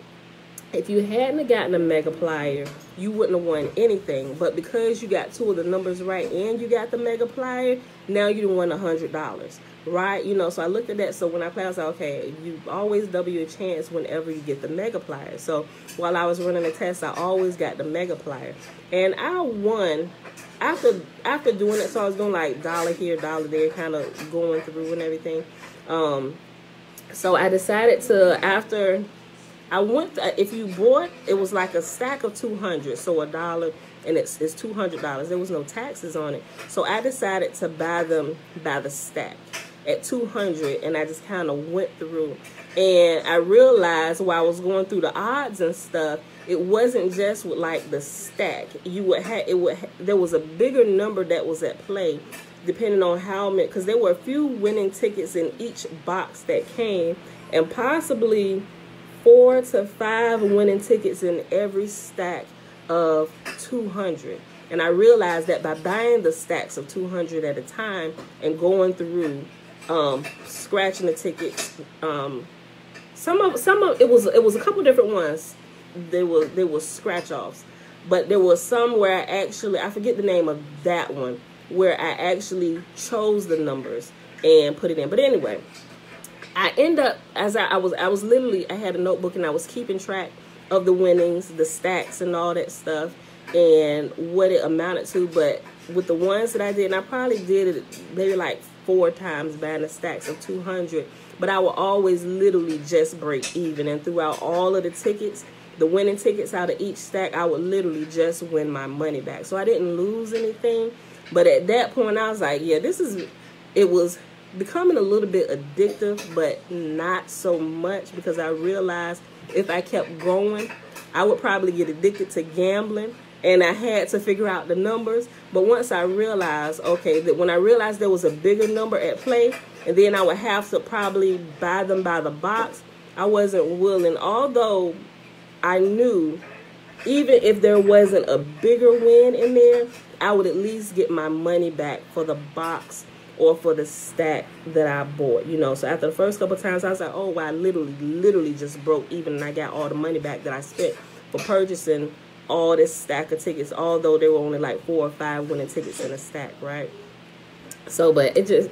Speaker 1: If you hadn't gotten a megaplier, you wouldn't have won anything. But because you got 2 of the numbers right and you got the megaplier, now you won $100, right? You know, so I looked at that. So when I played, I was like, okay, you always double your chance whenever you get the megaplier. So while I was running the test, I always got the megaplier, and I won after doing it. So I was doing like dollar here, dollar there, kind of going through and everything. So I decided to, after I went, if you bought, it was like a stack of 200, so $1, and it's $200. There was no taxes on it. So I decided to buy them by the stack at 200, and I just kind of went through, and I realized while I was going through the odds and stuff, it wasn't just with like the stack. There was a bigger number that was at play, depending on how many, because there were a few winning tickets in each box that came, and possibly 4 to 5 winning tickets in every stack of 200. And I realized that by buying the stacks of 200 at a time and going through, scratching the tickets, some of it was a couple different ones. They were scratch offs, but there was some where I forget the name of that one, where I actually chose the numbers and put it in. But anyway, I end up, as I was literally, I had a notebook and I was keeping track of the winnings, the stacks and all that stuff, and what it amounted to. But with the ones that I did, and I probably did it maybe like 4 times buying the stacks of 200, but I would always literally just break even. And throughout all of the tickets, the winning tickets out of each stack, I would literally just win my money back. So I didn't lose anything. But at that point, I was like, yeah, it was becoming a little bit addictive, but not so much, because I realized if I kept going, I would probably get addicted to gambling, and I had to figure out the numbers. But once I realized, okay, that when I realized there was a bigger number at play, and then I would have to probably buy them by the box, I wasn't willing, although I knew even if there wasn't a bigger win in there, I would at least get my money back for the box or for the stack that I bought, you know. So after the first couple of times, I was like, oh, wow, I literally just broke even, and I got all the money back that I spent for purchasing all this stack of tickets, although there were only like 4 or 5 winning tickets in a stack, right? So, but it just,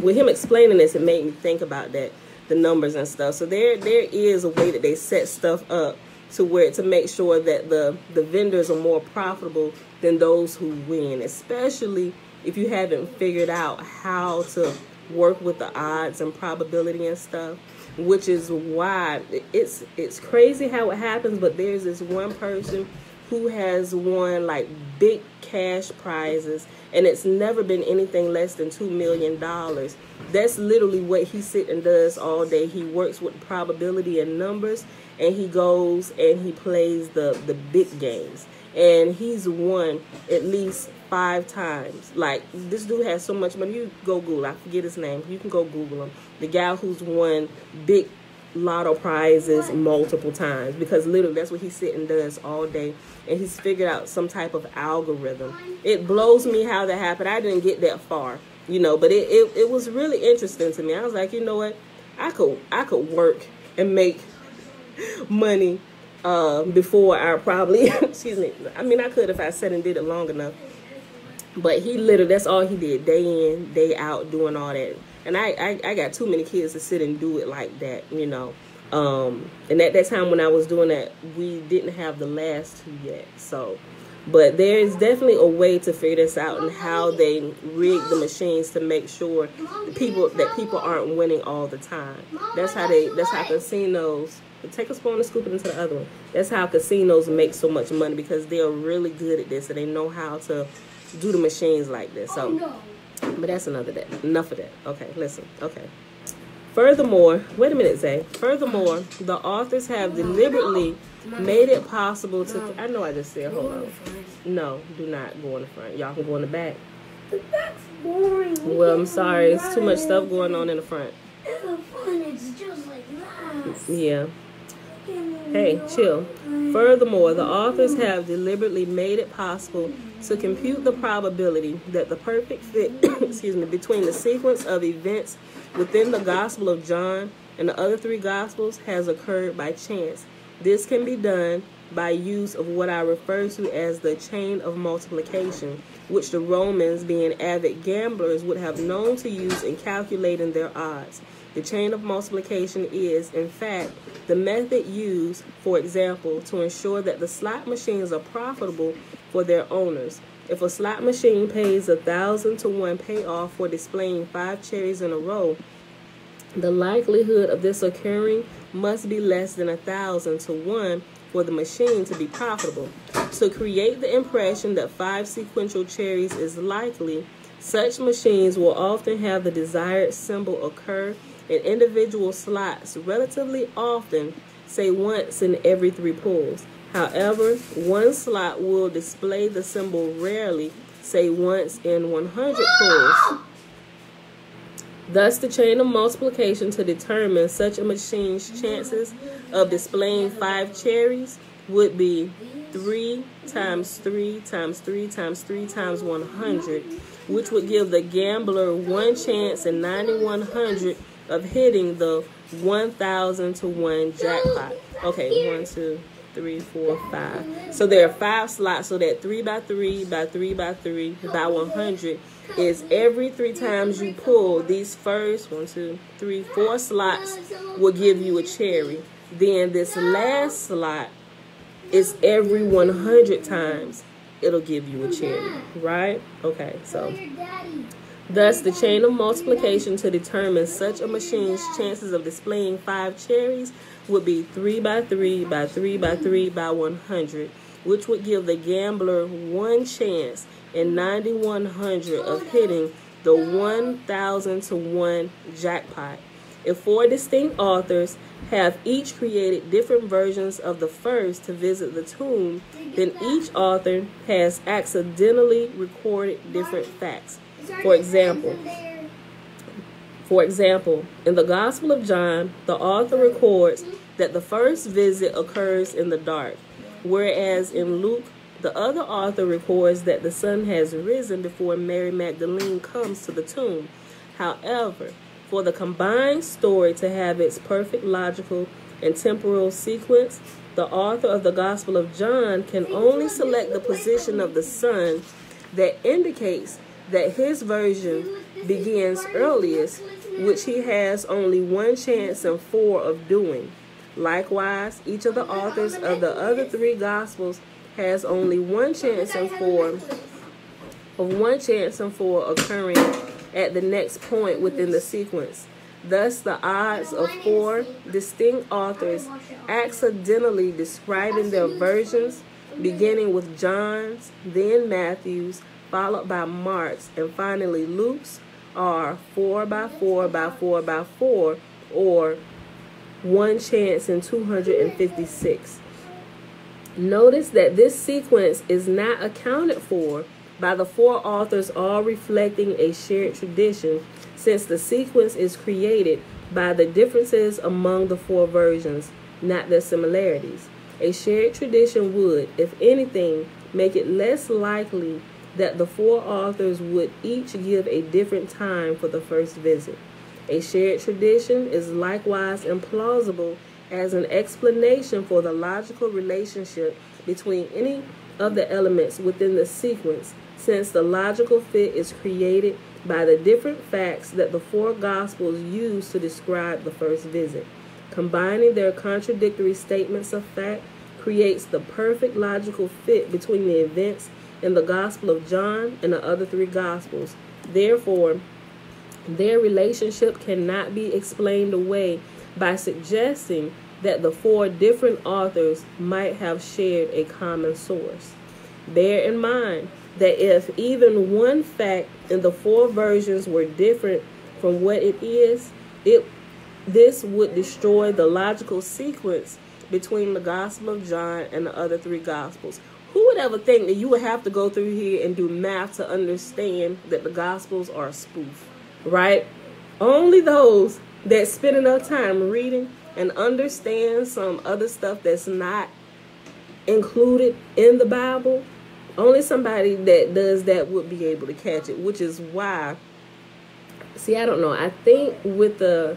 Speaker 1: with him explaining this, it made me think about that, the numbers and stuff. So there is a way that they set stuff up to make sure that the vendors are more profitable than those who win, especially if you haven't figured out how to work with the odds and probability and stuff, which is why it's crazy how it happens. But there's this one person who has won like big cash prizes, and it's never been anything less than $2 million. That's literally what he sits and does all day. He works with probability and numbers, and he goes and he plays the big games. And he's won at least 5 times. Like, this dude has so much money. You go Google, I forget his name. You can go Google him. The guy who's won big lotto prizes multiple times, because literally that's what he sits and does all day. And he's figured out some type of algorithm. It blows me how that happened. I didn't get that far, you know, but it was really interesting to me. I was like, you know what? I could work and make money before I probably, excuse me, I mean, I could if I sat and did it long enough. But he literally, that's all he did, day in, day out, doing all that. And I got too many kids to sit and do it like that, you know. And at that time when I was doing that, we didn't have the last 2 yet. So, but there's definitely a way to figure this out, and how they rig the machines to make sure people aren't winning all the time. That's how casinos, take a spoon and scoop it into the other one. That's how casinos make so much money, because they're really good at this, and they know how to do the machines like this. So, but that's enough of that. Okay, listen. Okay. Furthermore, wait a minute, Zay. Furthermore, the authors have deliberately made it possible to... I know I just said, hold on. No, do not go in the front. Y'all can go in the back.
Speaker 2: The back's boring.
Speaker 1: Well, I'm sorry. It's too much stuff going on in the front.
Speaker 2: In the front, it's just like that.
Speaker 1: Yeah. Hey, chill. Furthermore, the authors have deliberately made it possible to compute the probability that the perfect fit between the sequence of events within the Gospel of John and the other three Gospels has occurred by chance. This can be done by use of what I refer to as the chain of multiplication, which the Romans, being avid gamblers, would have known to use in calculating their odds. The chain of multiplication is, in fact, the method used, for example, to ensure that the slot machines are profitable for their owners. If a slot machine pays 1,000 to 1 payoff for displaying 5 cherries in a row, the likelihood of this occurring must be less than 1,000 to 1 for the machine to be profitable. To create the impression that 5 sequential cherries is likely, such machines will often have the desired symbol occur in individual slots relatively often, say once in every 3 pulls. However, one slot will display the symbol rarely, say once in 100 pulls. Thus, the chain of multiplication to determine such a machine's chances of displaying 5 cherries would be 3 times 3 times 3 times 3 times 100, which would give the gambler 1 chance in 9,100 of hitting the 1,000 to 1 jackpot. Okay, 1, 2, 3, 4, 5. So there are 5 slots, so that 3 by 3 by 3 by 3 by 100 is every 3 times you pull these first 1, 2, 3, 4 slots will give you a cherry. Then this last slot is every 100 times it'll give you a cherry, right? Okay, so thus, the chain of multiplication to determine such a machine's chances of displaying 5 cherries would be 3 by 3 by 3 by 3 by 100, which would give the gambler 1 chance in 9,100 of hitting the 1,000 to 1 jackpot. If 4 distinct authors have each created different versions of the first to visit the tomb, then each author has accidentally recorded different facts. For example, in the Gospel of John, the author records that the first visit occurs in the dark, whereas in Luke, the other author records that the sun has risen before Mary Magdalene comes to the tomb. However, for the combined story to have its perfect logical and temporal sequence, the author of the Gospel of John can only select the position of the sun that indicates that his version begins earliest, which he has only 1 chance in 4 of doing. Likewise, each of the authors of the other 3 Gospels has only 1 chance in 4 occurring at the next point within the sequence. Thus, the odds of 4 distinct authors accidentally describing their versions, beginning with John's, then Matthew's, followed by Mark's, and finally Luke's, are 4 by 4 by 4 by 4, or 1 chance in 256. Notice that this sequence is not accounted for by the 4 authors, all reflecting a shared tradition, since the sequence is created by the differences among the 4 versions, not their similarities. A shared tradition would, if anything, make it less likely that the 4 authors would each give a different time for the first visit. A shared tradition is likewise implausible as an explanation for the logical relationship between any of the elements within the sequence, since the logical fit is created by the different facts that the 4 Gospels use to describe the first visit. Combining their contradictory statements of fact creates the perfect logical fit between the events in the Gospel of John and the other 3 Gospels. Therefore, their relationship cannot be explained away by suggesting that the 4 different authors might have shared a common source. Bear in mind that if even one fact in the 4 versions were different from what it is, this would destroy the logical sequence between the Gospel of John and the other 3 Gospels. Who would ever think that you would have to go through here and do math to understand that the Gospels are a spoof, right? Only those that spend enough time reading and understand some other stuff that's not included in the Bible, only somebody that does that would be able to catch it, which is why, see, I don't know, I think with the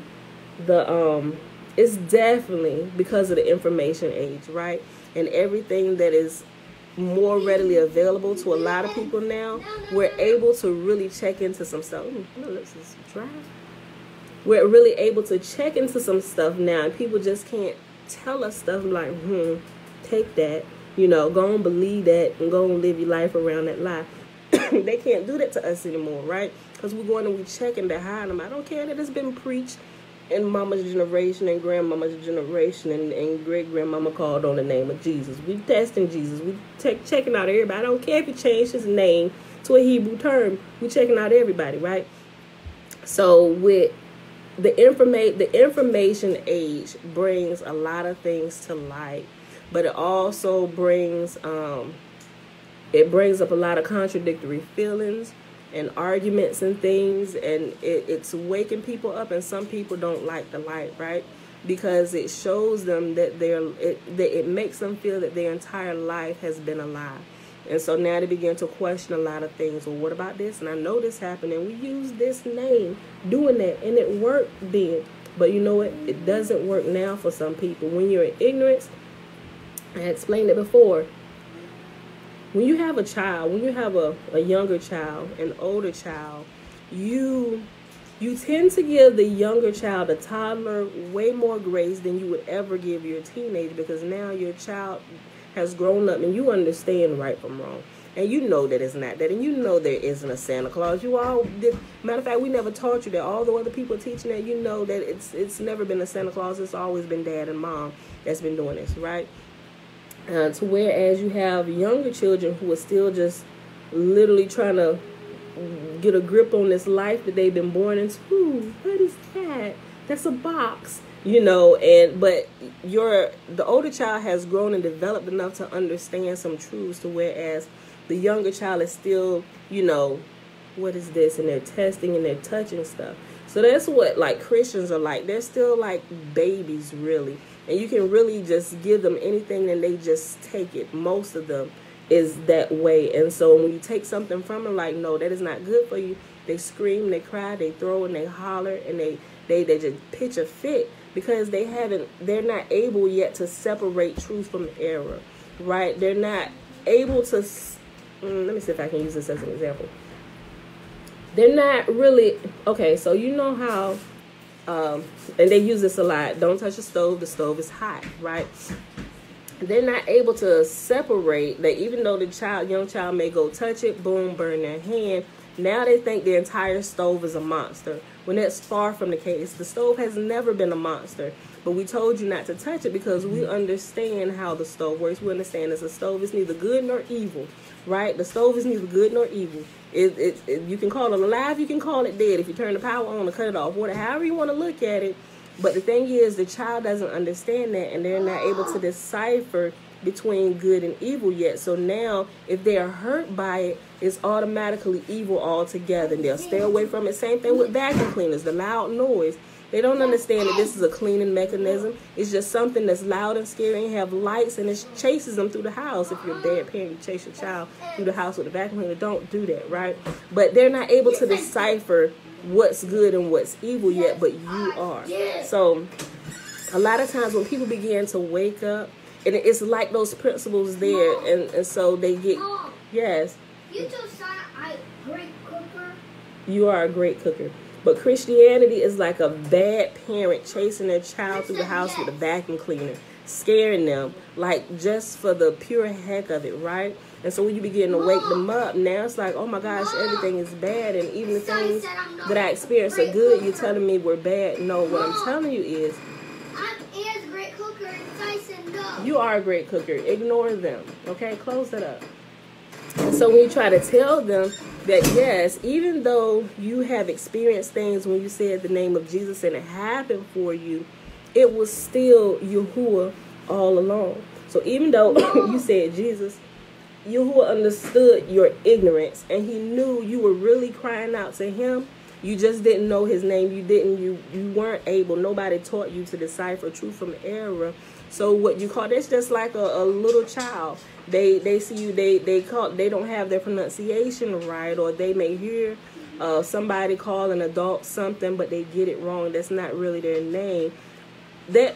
Speaker 1: it's definitely because of the information age, right? And everything that is more readily available to a lot of people now, we're able to really check into some stuff. My lips is dry. We're really able to check into some stuff now, and people just can't tell us stuff like, take that, go and believe that and go and live your life around that lie. They can't do that to us anymore, right? Because we're going and we checking behind them. I don't care that it's been preached in mama's generation and grandmama's generation and great-grandmama called on the name of Jesus. We testing Jesus. We checking out everybody. I don't care if you changed his name to a Hebrew term. We checking out everybody, right? So with the information age brings a lot of things to light, but it also brings up a lot of contradictory feelings and arguments and things, and it's waking people up, and some people don't like the light, right? Because it shows them that it makes them feel that their entire life has been a lie. And so now they begin to question a lot of things. Well, what about this? And I know this happened, and we use this name doing that, and it worked then. But you know what? It doesn't work now for some people. When you're in ignorance, I explained it before, when you have a child, when you have a younger child, an older child, you tend to give the younger child, a toddler, way more grace than you would ever give your teenager, because now your child has grown up and you understand right from wrong. And you know that it's not that. And you know there isn't a Santa Claus. Matter of fact, we never taught you that. Although other people are teaching that, you know that it's never been a Santa Claus. It's always been dad and mom that's been doing this, right? To whereas you have younger children who are still just literally trying to get a grip on this life that they've been born into. What is that? That's a box, but the older child has grown and developed enough to understand some truths, to whereas the younger child is still, what is this? And they're testing and they're touching stuff. So that's what like Christians are like. They're still like babies, really. And you can really just give them anything and they just take it. Most of them is that way. And so when you take something from them, like, no, that is not good for you, they scream, they cry, they throw and they holler, and they just pitch a fit, because they're not able yet to separate truth from error, right? They're not able to, let me see if I can use this as an example. They're not really, okay, so you know how, and they use this a lot, don't touch the stove is hot, right? They're not able to separate that. Even though the young child may go touch it, boom, burn their hand, now they think the entire stove is a monster, when that's far from the case. The stove has never been a monster, but we told you not to touch it because we understand how the stove works. We understand that a stove is neither good nor evil, right? The stove is neither good nor evil. You can call it alive, you can call it dead. If you turn the power on or cut it off, however you want to look at it. But the thing is, the child doesn't understand that, and they're not able to decipher between good and evil yet. So now, if they are hurt by it, it's automatically evil altogether, and they'll stay away from it. Same thing with vacuum cleaners, the loud noise. They don't understand that this is a cleaning mechanism. It's just something that's loud and scary and have lights, and it chases them through the house. If you're a bad parent, you chase your child through the house with a vacuum cleaner. Don't do that, right? But they're not able to decipher what's good and what's evil yet, but you are. So a lot of times when people begin to wake up, and it's like those principles there, and so they get, yes.
Speaker 2: You just said I'm a great cooker.
Speaker 1: You are a great cooker. But Christianity is like a bad parent chasing their child through the house with a vacuum cleaner, scaring them, like just for the pure heck of it, right? And so when you begin to wake them up, now it's like, oh my gosh, everything is bad, and even the things that I experienced are good, you're telling me we're bad. No, what I'm telling you is,
Speaker 2: I'm a great cooker, and Tyson, no.
Speaker 1: You are a great cooker. Ignore them, okay? Close that up. And so when you try to tell them that, yes, even though you have experienced things when you said the name of Jesus and it happened for you, it was still Yahuwah all along. So even though you said Jesus, Yahuwah understood your ignorance, and he knew you were really crying out to him, You just didn't know his name. You weren't able, nobody taught you to decipher truth from error. So what you call that's just like a little child. They see you, they don't have their pronunciation right, or they may hear somebody call an adult something, but they get it wrong. That's not really their name. That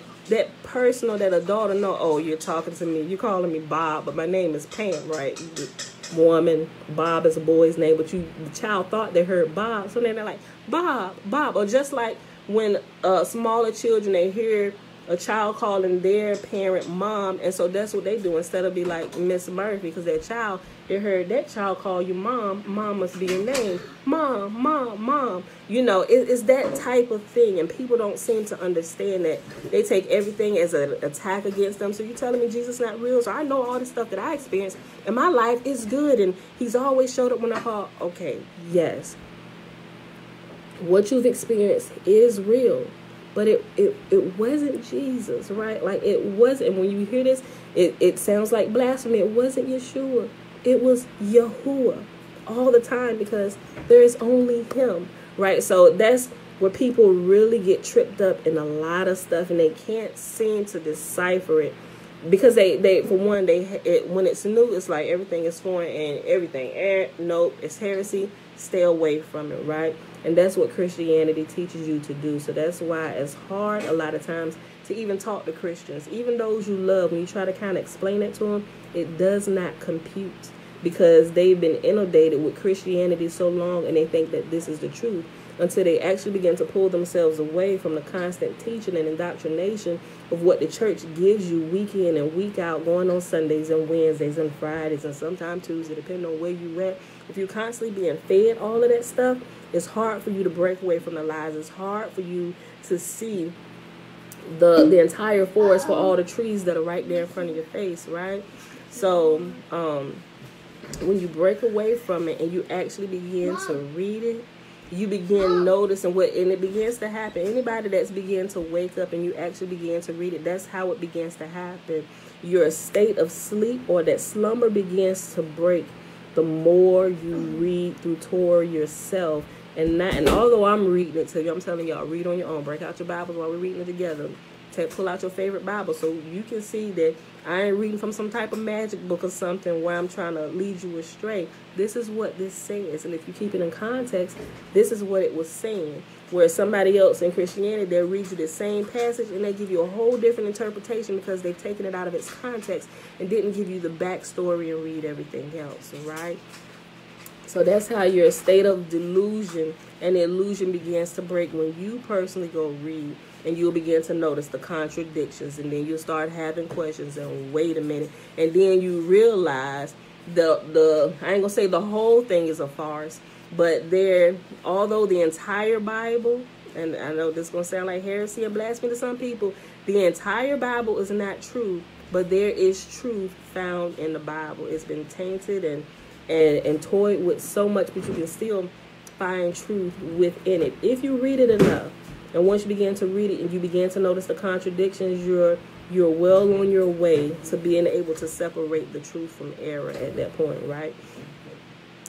Speaker 1: person or that adult will know, oh, you're talking to me. You're calling me Bob, but my name is Pam, right? The woman, Bob is a boy's name, but the child thought they heard Bob. So then they're like, Bob, Bob. Or just like when smaller children, they hear a child calling their parent mom, and so that's what they do. Instead of be like Miss Murphy, because their child, they heard that child call you mom, mom must be your name. Mom, mom, mom. You know, it's that type of thing, and people don't seem to understand that. They take everything as an attack against them. So you're telling me Jesus not real? So I know all the stuff that I experienced, and my life is good, and he's always showed up when I call. Okay, yes. What you've experienced is real. But it wasn't Jesus, right? Like, it wasn't. When you hear this, it sounds like blasphemy. It wasn't Yeshua. It was Yahuwah all the time, because there is only him, right? So that's where people really get tripped up in a lot of stuff, and they can't seem to decipher it. Because they for one, when it's new, it's like everything is foreign and everything. Nope, it's heresy. Stay away from it, right? And that's what Christianity teaches you to do. So that's why it's hard a lot of times to even talk to Christians. Even those you love, when you try to kind of explain it to them, it does not compute, because they've been inundated with Christianity so long, and they think that this is the truth, until they actually begin to pull themselves away from the constant teaching and indoctrination of what the church gives you week in and week out, going on Sundays and Wednesdays and Fridays and sometimes Tuesday, depending on where you're at. If you're constantly being fed all of that stuff, it's hard for you to break away from the lies. It's hard for you to see the entire forest for all the trees that are right there in front of your face, right? So when you break away from it and you actually begin to read it, you begin noticing and it begins to happen. Anybody that's begin to wake up and you actually begin to read it, that's how it begins to happen. Your state of sleep or that slumber begins to break the more you read through Torah yourself. And although I'm reading it to you, I'm telling y'all, read on your own. Break out your Bibles while we're reading it together. Pull out your favorite Bible so you can see that I ain't reading from some type of magic book or something where I'm trying to lead you astray. This is what this says. And if you keep it in context, this is what it was saying. Where somebody else in Christianity, they'll read you the same passage and they give you a whole different interpretation because they've taken it out of its context and didn't give you the backstory and read everything else, right? So that's how your state of delusion and the illusion begins to break when you personally go read, and you'll begin to notice the contradictions, and then you'll start having questions and wait a minute, and then you realize the I ain't gonna say the whole thing is a farce, but although the entire Bible, and I know this is gonna sound like heresy or blasphemy to some people, the entire Bible is not true, but there is truth found in the Bible. It's been tainted and toyed with so much, but you can still find truth within it if you read it enough. And once you begin to read it and you begin to notice the contradictions, you're well on your way to being able to separate the truth from error at that point, right?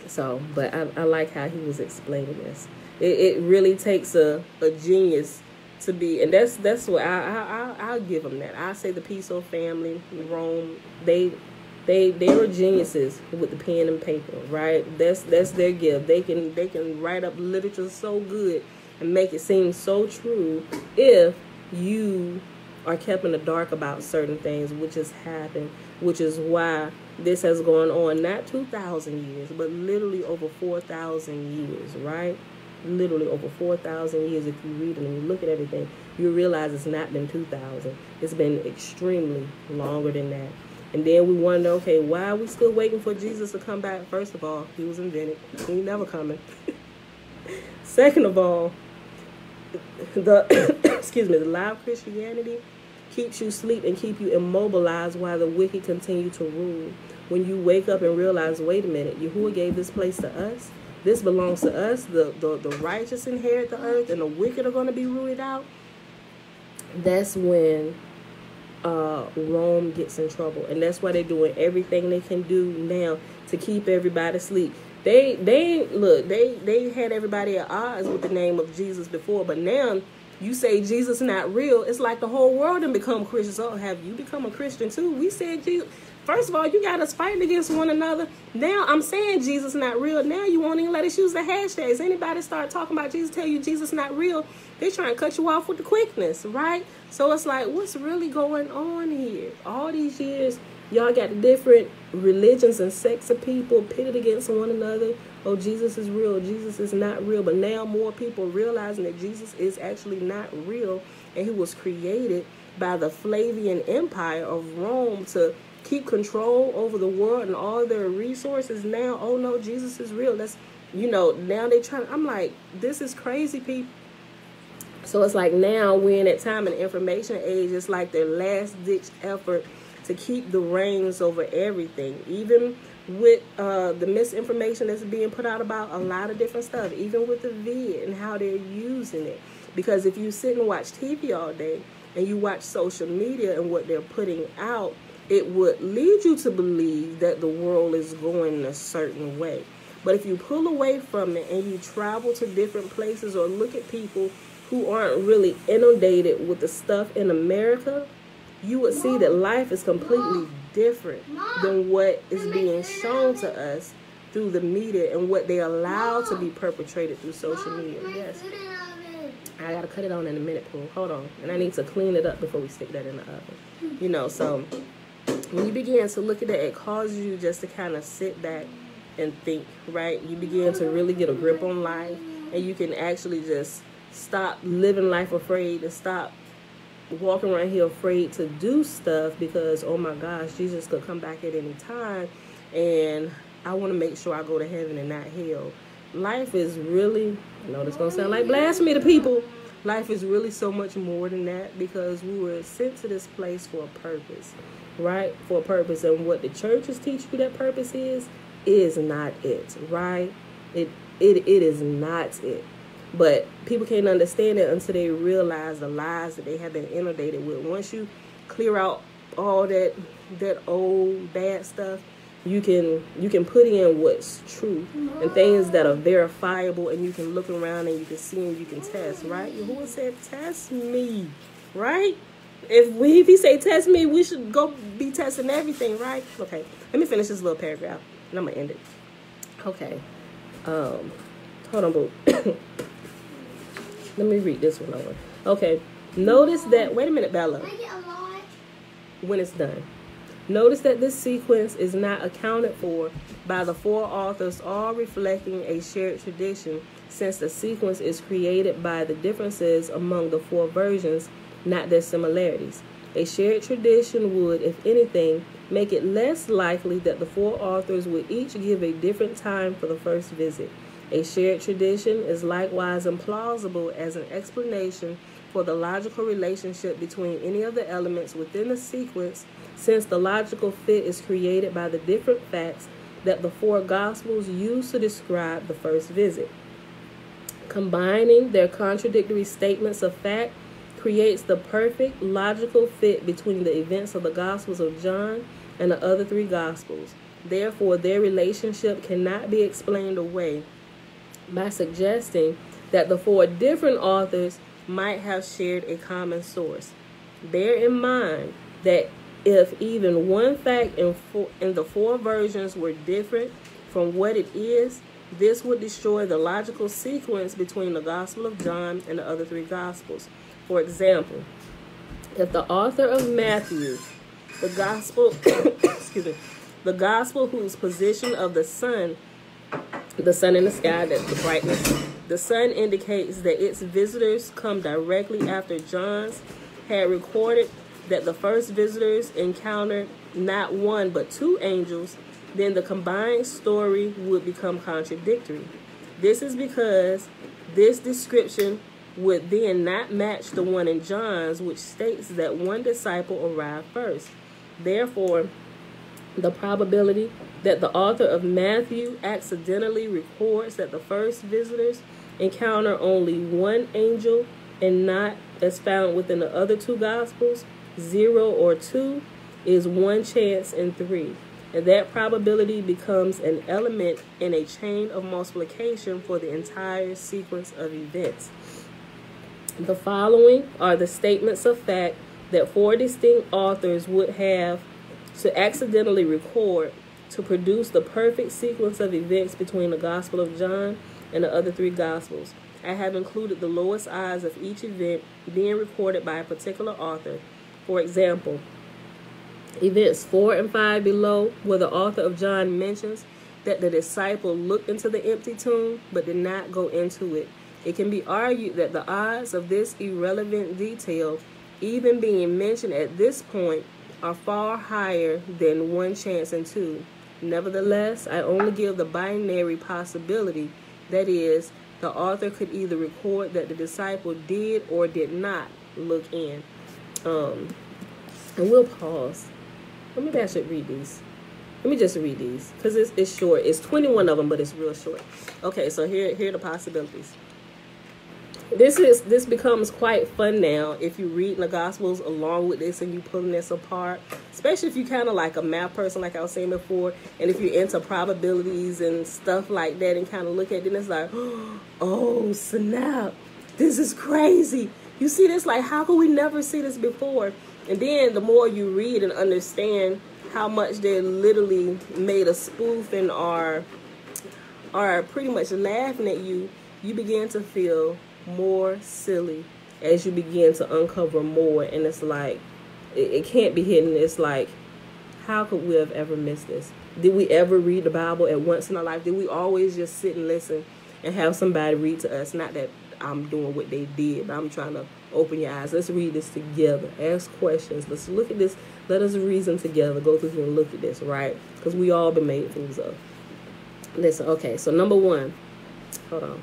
Speaker 1: So, but I like how he was explaining this. It really takes a genius to be, and that's what I'll give them that. I say the Piso family, Rome, they were geniuses with the pen and paper, right? That's their gift. They can write up literature so good and make it seem so true if you are kept in the dark about certain things, which has happened, which is why this has gone on not 2,000 years, but literally over 4,000 years, right? Literally over 4,000 years. If you read it and you look at everything, you realize it's not been 2,000. It's been extremely longer than that. And then we wonder, okay, why are we still waiting for Jesus to come back? First of all, he was invented. He ain't never coming. Second of all, the lie of Christianity keeps you asleep and keep you immobilized while the wicked continue to rule. When you wake up and realize, wait a minute, Yahuwah gave this place to us. This belongs to us. The righteous inherit the earth and the wicked are going to be rooted out. That's when Rome gets in trouble. And that's why they're doing everything they can do now to keep everybody asleep. They had everybody at odds with the name of Jesus before, but now you say Jesus not real. It's like the whole world and become Christians. Oh, have you become a Christian too? We said Jesus. First of all, you got us fighting against one another. Now I'm saying Jesus not real. Now you won't even let us use the hashtags. Anybody start talking about Jesus, tell you Jesus not real, they try and cut you off with the quickness, right? So it's like, what's really going on here? All these years, y'all got the different religions and sects of people pitted against one another. Oh, Jesus is real. Jesus is not real. But now more people realizing that Jesus is actually not real, and he was created by the Flavian Empire of Rome to keep control over the world and all their resources. Now, oh no, Jesus is real. That's, now they trying. I'm like, this is crazy, people. So it's like now we're in that time in the information age. It's like their last ditch effort to keep the reins over everything, even with the misinformation that's being put out about a lot of different stuff, even with the vid and how they're using it. Because if you sit and watch TV all day and you watch social media and what they're putting out, it would lead you to believe that the world is going in a certain way. But if you pull away from it and you travel to different places or look at people who aren't really inundated with the stuff in America, you would see that life is completely different than what is being shown to us through the media and what they allow to be perpetrated through social media. Yes. I gotta cut it on in a minute, Pooh. Hold on. And I need to clean it up before we stick that in the oven. So when you begin to look at that, it causes you just to kind of sit back and think, right? You begin to really get a grip on life, and you can actually just stop living life afraid and stop walking around here afraid to do stuff because, oh my gosh, Jesus could come back at any time, and I want to make sure I go to heaven and not hell. Life is really, I know this is going to sound like blasphemy to people, life is really so much more than that, because we were sent to this place for a purpose, right? For a purpose. And what the churches teach you that purpose is not it, right? It is not it. But people can't understand it until they realize the lies that they have been inundated with. Once you clear out all that old bad stuff, you can put in what's true and things that are verifiable, and you can look around and you can see and you can test, right? Yahuwah said, test me, right? If he say test me, we should go be testing everything, right? Okay, let me finish this little paragraph and I'm gonna end it. Okay, hold on, boo. Let me read this one over. Okay, notice that, wait a minute, Bella. When it's done. Notice that this sequence is not accounted for by the four authors, all reflecting a shared tradition, since the sequence is created by the differences among the four versions, not their similarities. A shared tradition would, if anything, make it less likely that the four authors would each give a different time for the first visit. A shared tradition is likewise implausible as an explanation for the logical relationship between any of the elements within the sequence, since the logical fit is created by the different facts that the four Gospels use to describe the first visit. Combining their contradictory statements of fact creates the perfect logical fit between the events of the Gospels of John and the other three Gospels. Therefore, their relationship cannot be explained away by suggesting that the four different authors might have shared a common source. Bear in mind that if even one fact in the four versions were different from what it is, this would destroy the logical sequence between the Gospel of John and the other three Gospels. For example, if the author of Matthew, the Gospel, the Gospel whose position of the sun in the sky, that's the brightness, the sun indicates that its visitors come directly after John's had recorded that the first visitors encountered not one but two angels, then the combined story would become contradictory. This is because this description would then not match the one in John's, which states that one disciple arrived first. Therefore, the probability that the author of Matthew accidentally records that the first visitors encounter only one angel and not as found within the other two Gospels, 0 or 2, is 1 chance in 3. and that probability becomes an element in a chain of multiplication for the entire sequence of events. The following are the statements of fact that 4 distinct authors would have to accidentally record to produce the perfect sequence of events between the Gospel of John and the other 3 Gospels. I have included the lowest odds of each event being recorded by a particular author. For example, events 4 and 5 below, where the author of John mentions that the disciple looked into the empty tomb but did not go into it. It can be argued that the odds of this irrelevant detail even being mentioned at this point are far higher than 1 chance in 2. Nevertheless, I only give the binary possibility, that is, the author could either record that the disciple did or did not look in. And we'll pause. Maybe I should read these. Let me just read these because it's short. It's 21 of them, but it's real short. Okay, so here are the possibilities. This becomes quite fun now if you read the Gospels along with this and you pulling this apart, especially if you kind of like a math person, like I was saying before, and if you're into probabilities and stuff like that and kind of look at it and it's like, oh snap, this is crazy. You see this, like, how could we never see this before? And then the more you read and understand how much they literally made a spoof and are pretty much laughing at you, you begin to feel more silly as you begin to uncover more. And it's like, it can't be hidden. It's like, how could we have ever missed this? Did we ever read the Bible at once in our life? Did we always just sit and listen and have somebody read to us? Not that I'm doing what they did, but I'm trying to open your eyes. Let's read this together. Ask questions. Let's look at this. Let us reason together. Go through here and look at this, right? Because we all been made fools of. Listen, okay, so number 1. Hold on.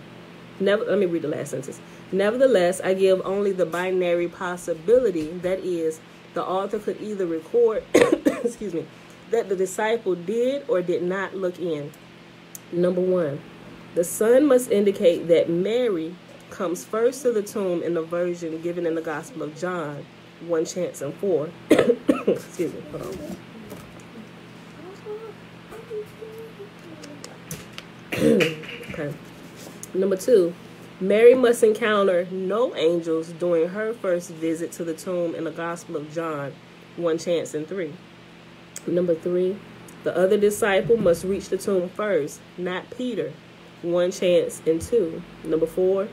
Speaker 1: Let me read the last sentence. Nevertheless, I give only the binary possibility, that is, the author could either record, excuse me, that the disciple did or did not look in. Number 1, the Son must indicate that Mary comes first to the tomb in the version given in the Gospel of John, 1 chance and 4. Excuse me, hold on. Okay. Number 2, Mary must encounter no angels during her first visit to the tomb in the Gospel of John, 1 chance and 3. Number 3, the other disciple must reach the tomb first, not Peter, 1 chance and 2. Number 4,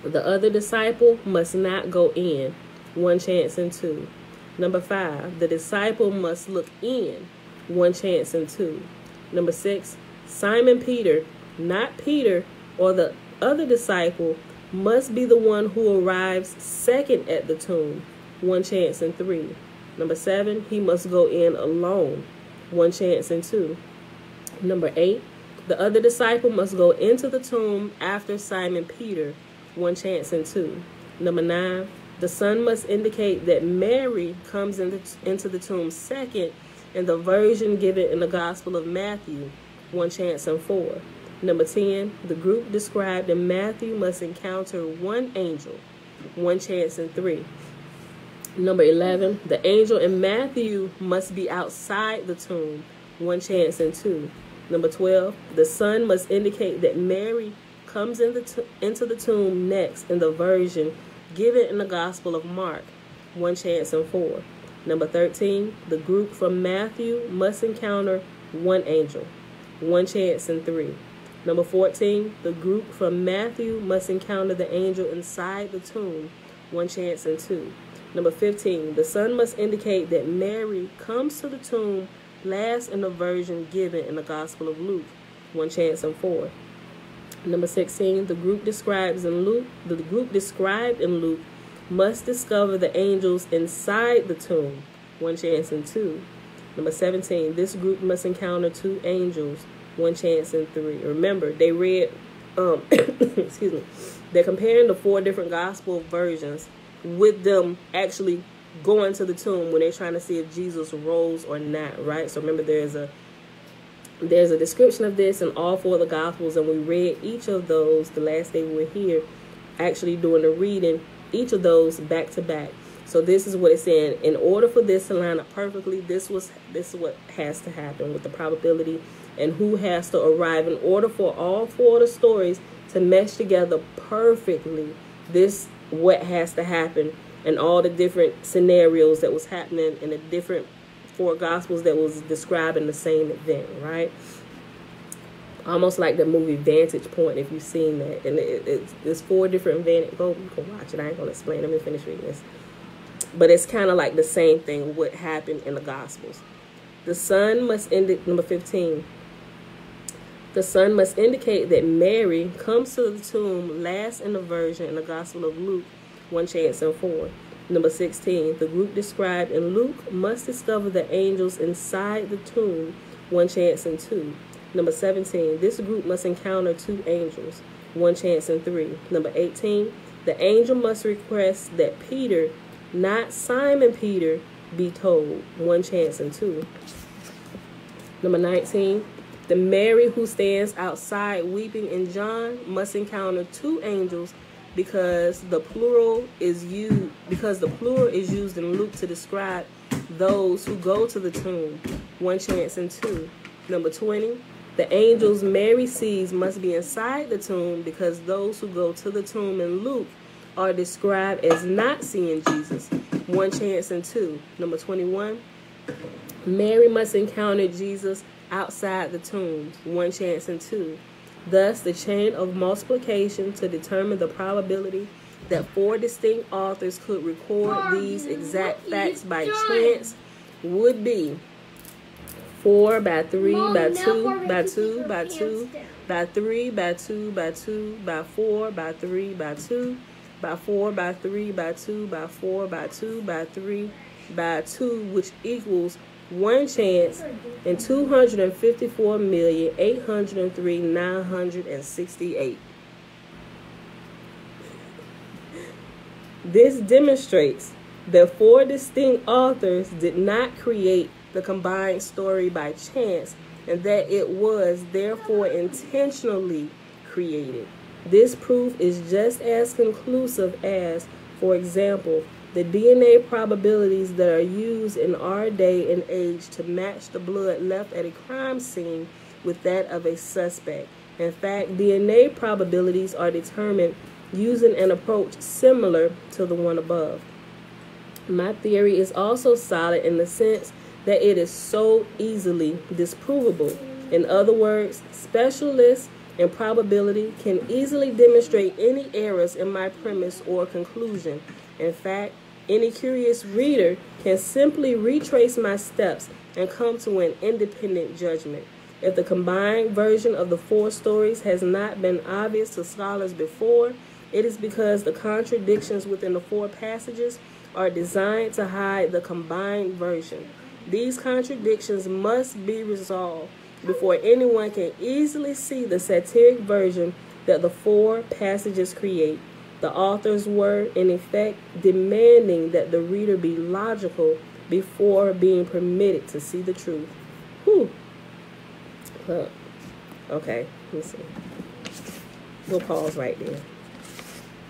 Speaker 1: the other disciple must not go in, 1 chance and 2. Number 5, the disciple must look in, 1 chance and 2. Number 6, Simon Peter, not Peter, or the other disciple must be the one who arrives second at the tomb, 1 chance and 3. Number 7, he must go in alone, 1 chance and 2. Number 8, the other disciple must go into the tomb after Simon Peter, 1 chance and 2. Number 9, the Son must indicate that Mary comes into the tomb second in the version given in the Gospel of Matthew, 1 chance and 4. Number 10, the group described in Matthew must encounter 1 angel, 1 chance and 3. Number 11, the angel in Matthew must be outside the tomb, 1 chance and 2. Number 12, the Son must indicate that Mary comes into the tomb next in the version given in the Gospel of Mark, 1 chance and 4. Number 13, the group from Matthew must encounter 1 angel, 1 chance and 3. Number 14, the group from Matthew must encounter the angel inside the tomb, 1 chance and 2. Number 15, the Son must indicate that Mary comes to the tomb last in the version given in the Gospel of Luke, 1 chance and 4. Number 16, the group described in Luke must discover the angels inside the tomb, 1 chance and 2. Number 17, this group must encounter 2 angels, 1 chance and 3. Remember, they read, excuse me, they're comparing the 4 different gospel versions with them actually going to the tomb when they're trying to see if Jesus rose or not, right? So remember, there's a description of this in all 4 of the gospels, and we read each of those the last day we were here, actually doing the reading, each of those back to back. So this is what it's saying. In order for this to line up perfectly, this is what has to happen with the probability and who has to arrive in order for all four of the stories to mesh together perfectly. This what has to happen, and all the different scenarios that was happening in the different four gospels that was describing the same event, right? Almost like the movie Vantage Point, if you've seen that. And it's four different vantage. Go, you can watch it. I ain't gonna explain. Let me finish reading this. But it's kind of like the same thing, what happened in the Gospels. The Son must number 15. The Son must indicate that Mary comes to the tomb last in the version in the Gospel of Luke, 1 chance and 4. Number 16. The group described in Luke must discover the angels inside the tomb, 1 chance and 2. Number 17. This group must encounter two angels, 1 chance and 3. Number 18. The angel must request that Peter, not Simon Peter, be told, 1 chance and 2. Number 19. The Mary who stands outside weeping in John must encounter two angels because the plural is used in Luke to describe those who go to the tomb, 1 chance and 2. Number 20. The angels Mary sees must be inside the tomb because those who go to the tomb in Luke are described as not seeing Jesus, 1 chance and 2. Number 21. Mary must encounter Jesus outside the tomb, 1 chance and 2. Thus, the chain of multiplication to determine the probability that four distinct authors could record these exact facts by chance would be 4 by 3 by 2 by 2 by 2 by 3 by 2 by 2 by 4 by 3 by 2 by 4 by 3 by 2 by 4 by 2 by 3 by 2, which equals 1 chance in 254,803,968. This demonstrates that four distinct authors did not create the combined story by chance, and that it was therefore intentionally created. This proof is just as conclusive as, for example, the DNA probabilities that are used in our day and age to match the blood left at a crime scene with that of a suspect. In fact, DNA probabilities are determined using an approach similar to the one above. My theory is also solid in the sense that it is so easily disprovable. In other words, specialists in probability can easily demonstrate any errors in my premise or conclusion. In fact, any curious reader can simply retrace my steps and come to an independent judgment. If the combined version of the four stories has not been obvious to scholars before, it is because the contradictions within the four passages are designed to hide the combined version. These contradictions must be resolved before anyone can easily see the satiric version that the four passages create. The authors were, in effect, demanding that the reader be logical before being permitted to see the truth. Whew. Okay, let's see. We'll pause right there.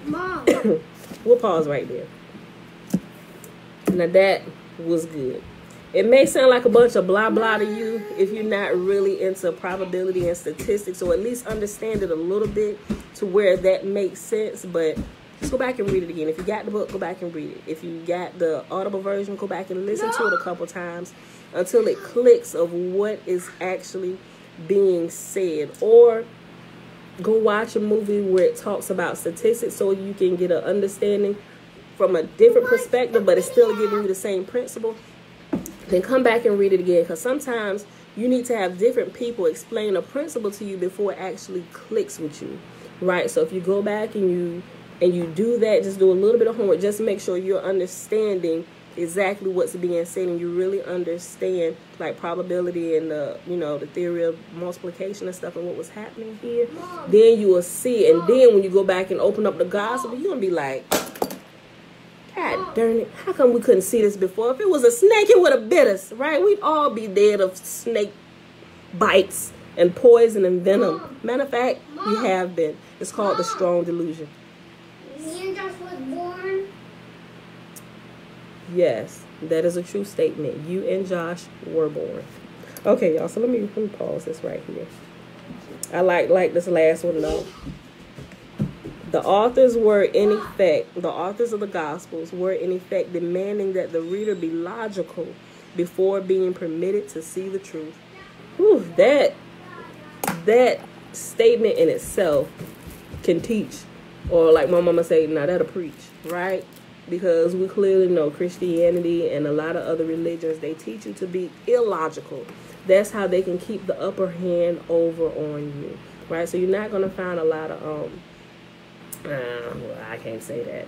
Speaker 2: Mom.
Speaker 1: We'll pause right there. Now that was good. It may sound like a bunch of blah blah to you if you're not really into probability and statistics, or at least understand it a little bit to where that makes sense. But just go back and read it again. If you got the book, go back and read it. If you got the Audible version, go back and listen to it a couple times until it clicks of what is actually being said. Or go watch a movie where it talks about statistics so you can get an understanding from a different perspective, but it's still giving you the same principle. Then come back and read it again, because sometimes you need to have different people explain a principle to you before it actually clicks with you, right? So if you go back and you do that, just do a little bit of homework, just make sure you're understanding exactly what's being said, and you really understand like probability and the theory of multiplication and stuff and what was happening here. Then you will see, and then when you go back and open up the gospel, you're gonna be like, God darn it, how come we couldn't see this before? If it was a snake, it would have bit us, right? We'd all be dead of snake bites and poison and venom. Matter of fact, we have been. It's called the strong delusion.
Speaker 2: Jesus was born.
Speaker 1: Yes, that is a true statement. You and Josh were born. Okay, y'all. So let me pause this right here. I like this last one though. The authors were in effect, the authors of the Gospels were in effect demanding that the reader be logical before being permitted to see the truth. Whew, that statement in itself can teach, or like my mama say, now that'll preach, right? Because we clearly know Christianity and a lot of other religions, they teach you to be illogical. That's how they can keep the upper hand over on you, right? So you're not going to find a lot of well, I can't say that.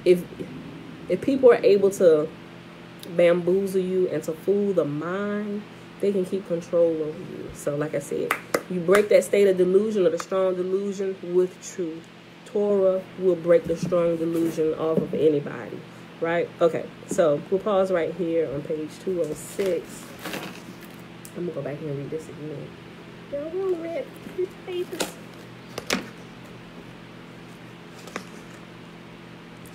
Speaker 1: If people are able to bamboozle you and to fool the mind, they can keep control over you. So like I said, you break that state of delusion or the strong delusion with truth. Torah will break the strong delusion off of anybody, right? Okay, so we'll pause right here on page 206. I'm gonna go back here and read this again. Y'all want to read these pages?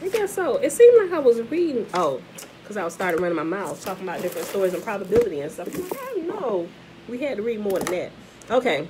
Speaker 1: I guess so. It seemed like I was reading, because I was starting running my mouth, talking about different stories and probability and stuff. I'm like, I don't know. We had to read more than that. Okay.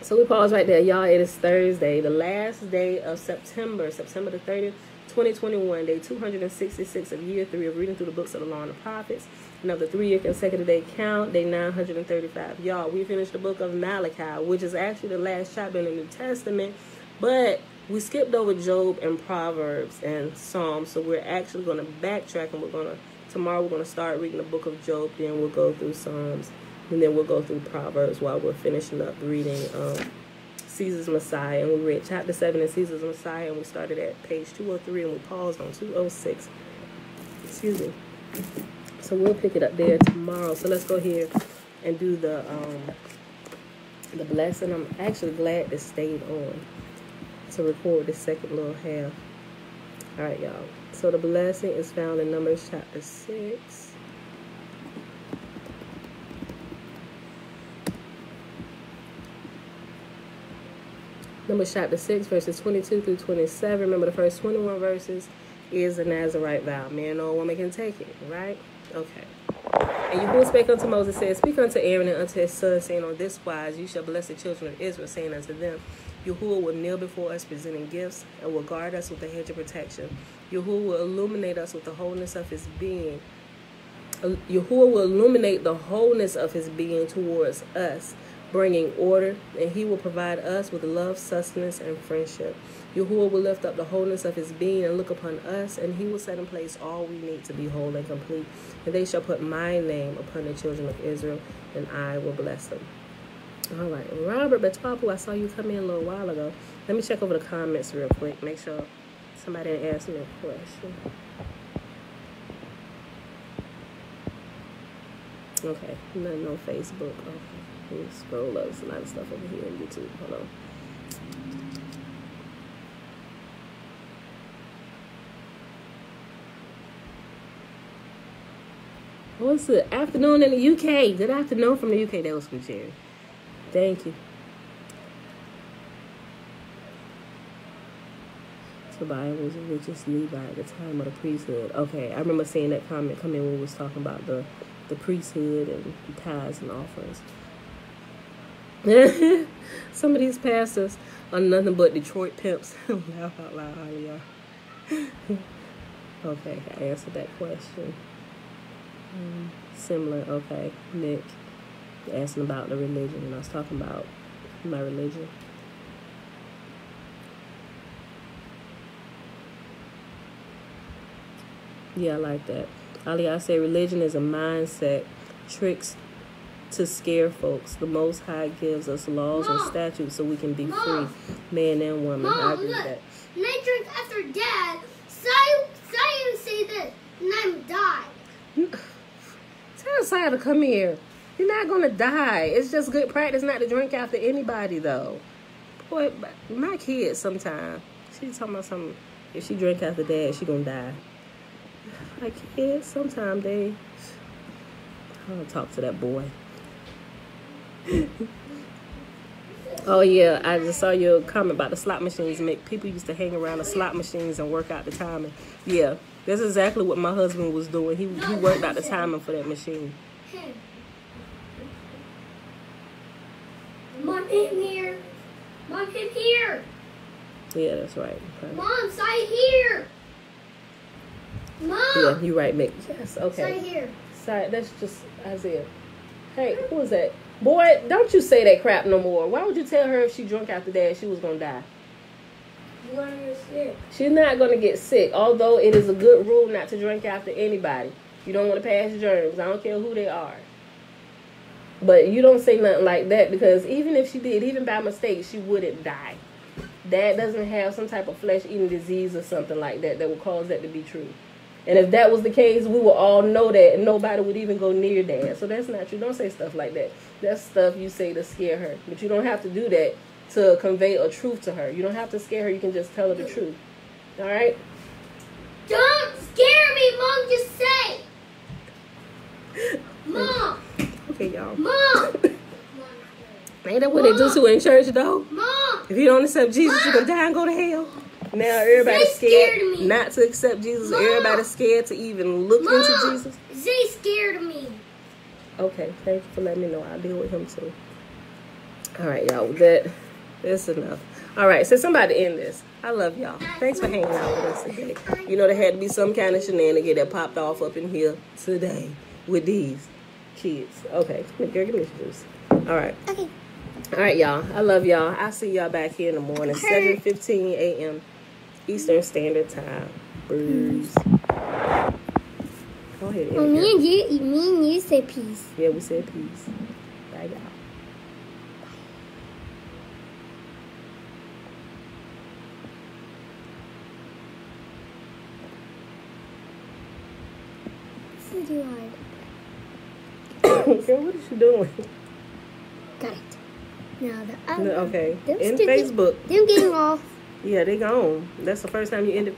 Speaker 1: So we pause right there. Y'all, it is Thursday, the last day of September the 30th, 2021, day 266 of year 3 of reading through the books of the Law and the Prophets. And of the 3-year consecutive day count, day 935. Y'all, we finished the book of Malachi, which is actually the last chapter in the New Testament, but we skipped over Job and Proverbs and Psalms, so we're actually going to backtrack, and tomorrow we're going to start reading the book of Job, then we'll go through Psalms, and then we'll go through Proverbs while we're finishing up reading Caesar's Messiah. And we read chapter 7 in Caesar's Messiah, and we started at page 203, and we paused on 206. Excuse me. So we'll pick it up there tomorrow. So let's go here and do the blessing. I'm actually glad this stayed on to record this second little half. All right, y'all. So the blessing is found in Numbers chapter 6. Numbers chapter 6, verses 22 through 27. Remember, the first 21 verses is the Nazarite vow. Man or woman can take it, right? Okay. And Yahuwah spake unto Moses, said, Speak unto Aaron and unto his sons, saying, On this wise you shall bless the children of Israel, saying unto them, Yahuwah will kneel before us, presenting gifts, and will guard us with a hedge of protection. Yahuwah will illuminate us with the wholeness of his being. Yahuwah will illuminate the wholeness of his being towards us, bringing order, and he will provide us with love, sustenance, and friendship. Yahuwah will lift up the wholeness of his being and look upon us, and he will set in place all we need to be whole and complete. And they shall put my name upon the children of Israel, and I will bless them. All right, Robert Betapu, I saw you come in a little while ago. Let me check over the comments real quick, make sure somebody didn't ask me a question. Okay, nothing on Facebook. Okay. Let me scroll up. There's a lot of stuff over here on YouTube. Hold on. What's the afternoon in the UK? Good afternoon from the UK. That was good, Jerry. Thank you. Tobiah was the richest Levi at the time of the priesthood. Okay, I remember seeing that comment come in when we was talking about the priesthood and the tithes and offerings. Some of these pastors are nothing but Detroit pimps. Laugh out loud, y'all. Okay, I answered that question. Similar, okay. Nick, asking about the religion, and I was talking about my religion. Yeah, I like that. Ali, I say religion is a mindset, tricks to scare folks. The Most High gives us laws and statutes so we can be free, man and woman. I agree with that.
Speaker 2: When I drink after Dad, Saya say this, and I'm die.
Speaker 1: Tell Saya to come here. You're not gonna die. It's just good practice not to drink after anybody, though. Boy, my kids sometimes, she's talking about something. If she drink after Dad, she gonna die. My kids sometimes I don't talk to that boy. Oh yeah, I just saw your comment about the slot machines. People used to hang around the slot machines and work out the timing. Yeah, that's exactly what my husband was doing. He worked out the timing for that machine.
Speaker 2: Mom, in here. Mom, in here.
Speaker 1: Yeah, that's right. Okay.
Speaker 2: Mom, stay here. Mom.
Speaker 1: Yeah, you're right, Mick. Yes, okay.
Speaker 2: Stay here.
Speaker 1: Sorry, that's just Isaiah. Hey, who was that? Boy, don't you say that crap no more. Why would you tell her if she drunk after that she was going to die?
Speaker 2: You're going to get sick.
Speaker 1: She's not going to get sick, although it is a good rule not to drink after anybody. You don't want to pass germs. I don't care who they are. But you don't say nothing like that, because even if she did, even by mistake, she wouldn't die. Dad doesn't have some type of flesh-eating disease or something like that would cause that to be true. And if that was the case, we would all know that, and nobody would even go near Dad. So that's not true. Don't say stuff like that. That's stuff you say to scare her. But you don't have to do that to convey a truth to her. You don't have to scare her. You can just tell her the truth. All right?
Speaker 2: Don't scare me, Mom. Just say. Mom.
Speaker 1: Okay, y'all.
Speaker 2: Mom.
Speaker 1: Ain't that what they do to her in church, though?
Speaker 2: Mom.
Speaker 1: If you don't accept Jesus, you're going to die and go to hell. Now everybody's scared not to accept Jesus. Mom. Everybody's scared to even look into Jesus.
Speaker 2: Zay scared of me.
Speaker 1: Okay, thank you for letting me know. I'll deal with him too. All right, y'all. That's enough. All right, so somebody end this. I love y'all. Thanks for hanging out with us today. You know, there had to be some kind of shenanigan that popped off up in here today with these kids. Okay, girl, give me the juice. All right.
Speaker 2: Okay.
Speaker 1: All right, y'all. I love y'all. I'll see y'all back here in the morning, 7:15 a.m. Eastern Standard Time. Bruce. Go ahead.
Speaker 2: Well, me and you say peace.
Speaker 1: Yeah, we said peace. Bye, y'all.
Speaker 2: This is too hard.
Speaker 1: Girl, what is she doing?
Speaker 2: Got it. Now the other.
Speaker 1: Okay. In Facebook.
Speaker 2: Them getting off.
Speaker 1: Yeah, they gone. That's the first time you ended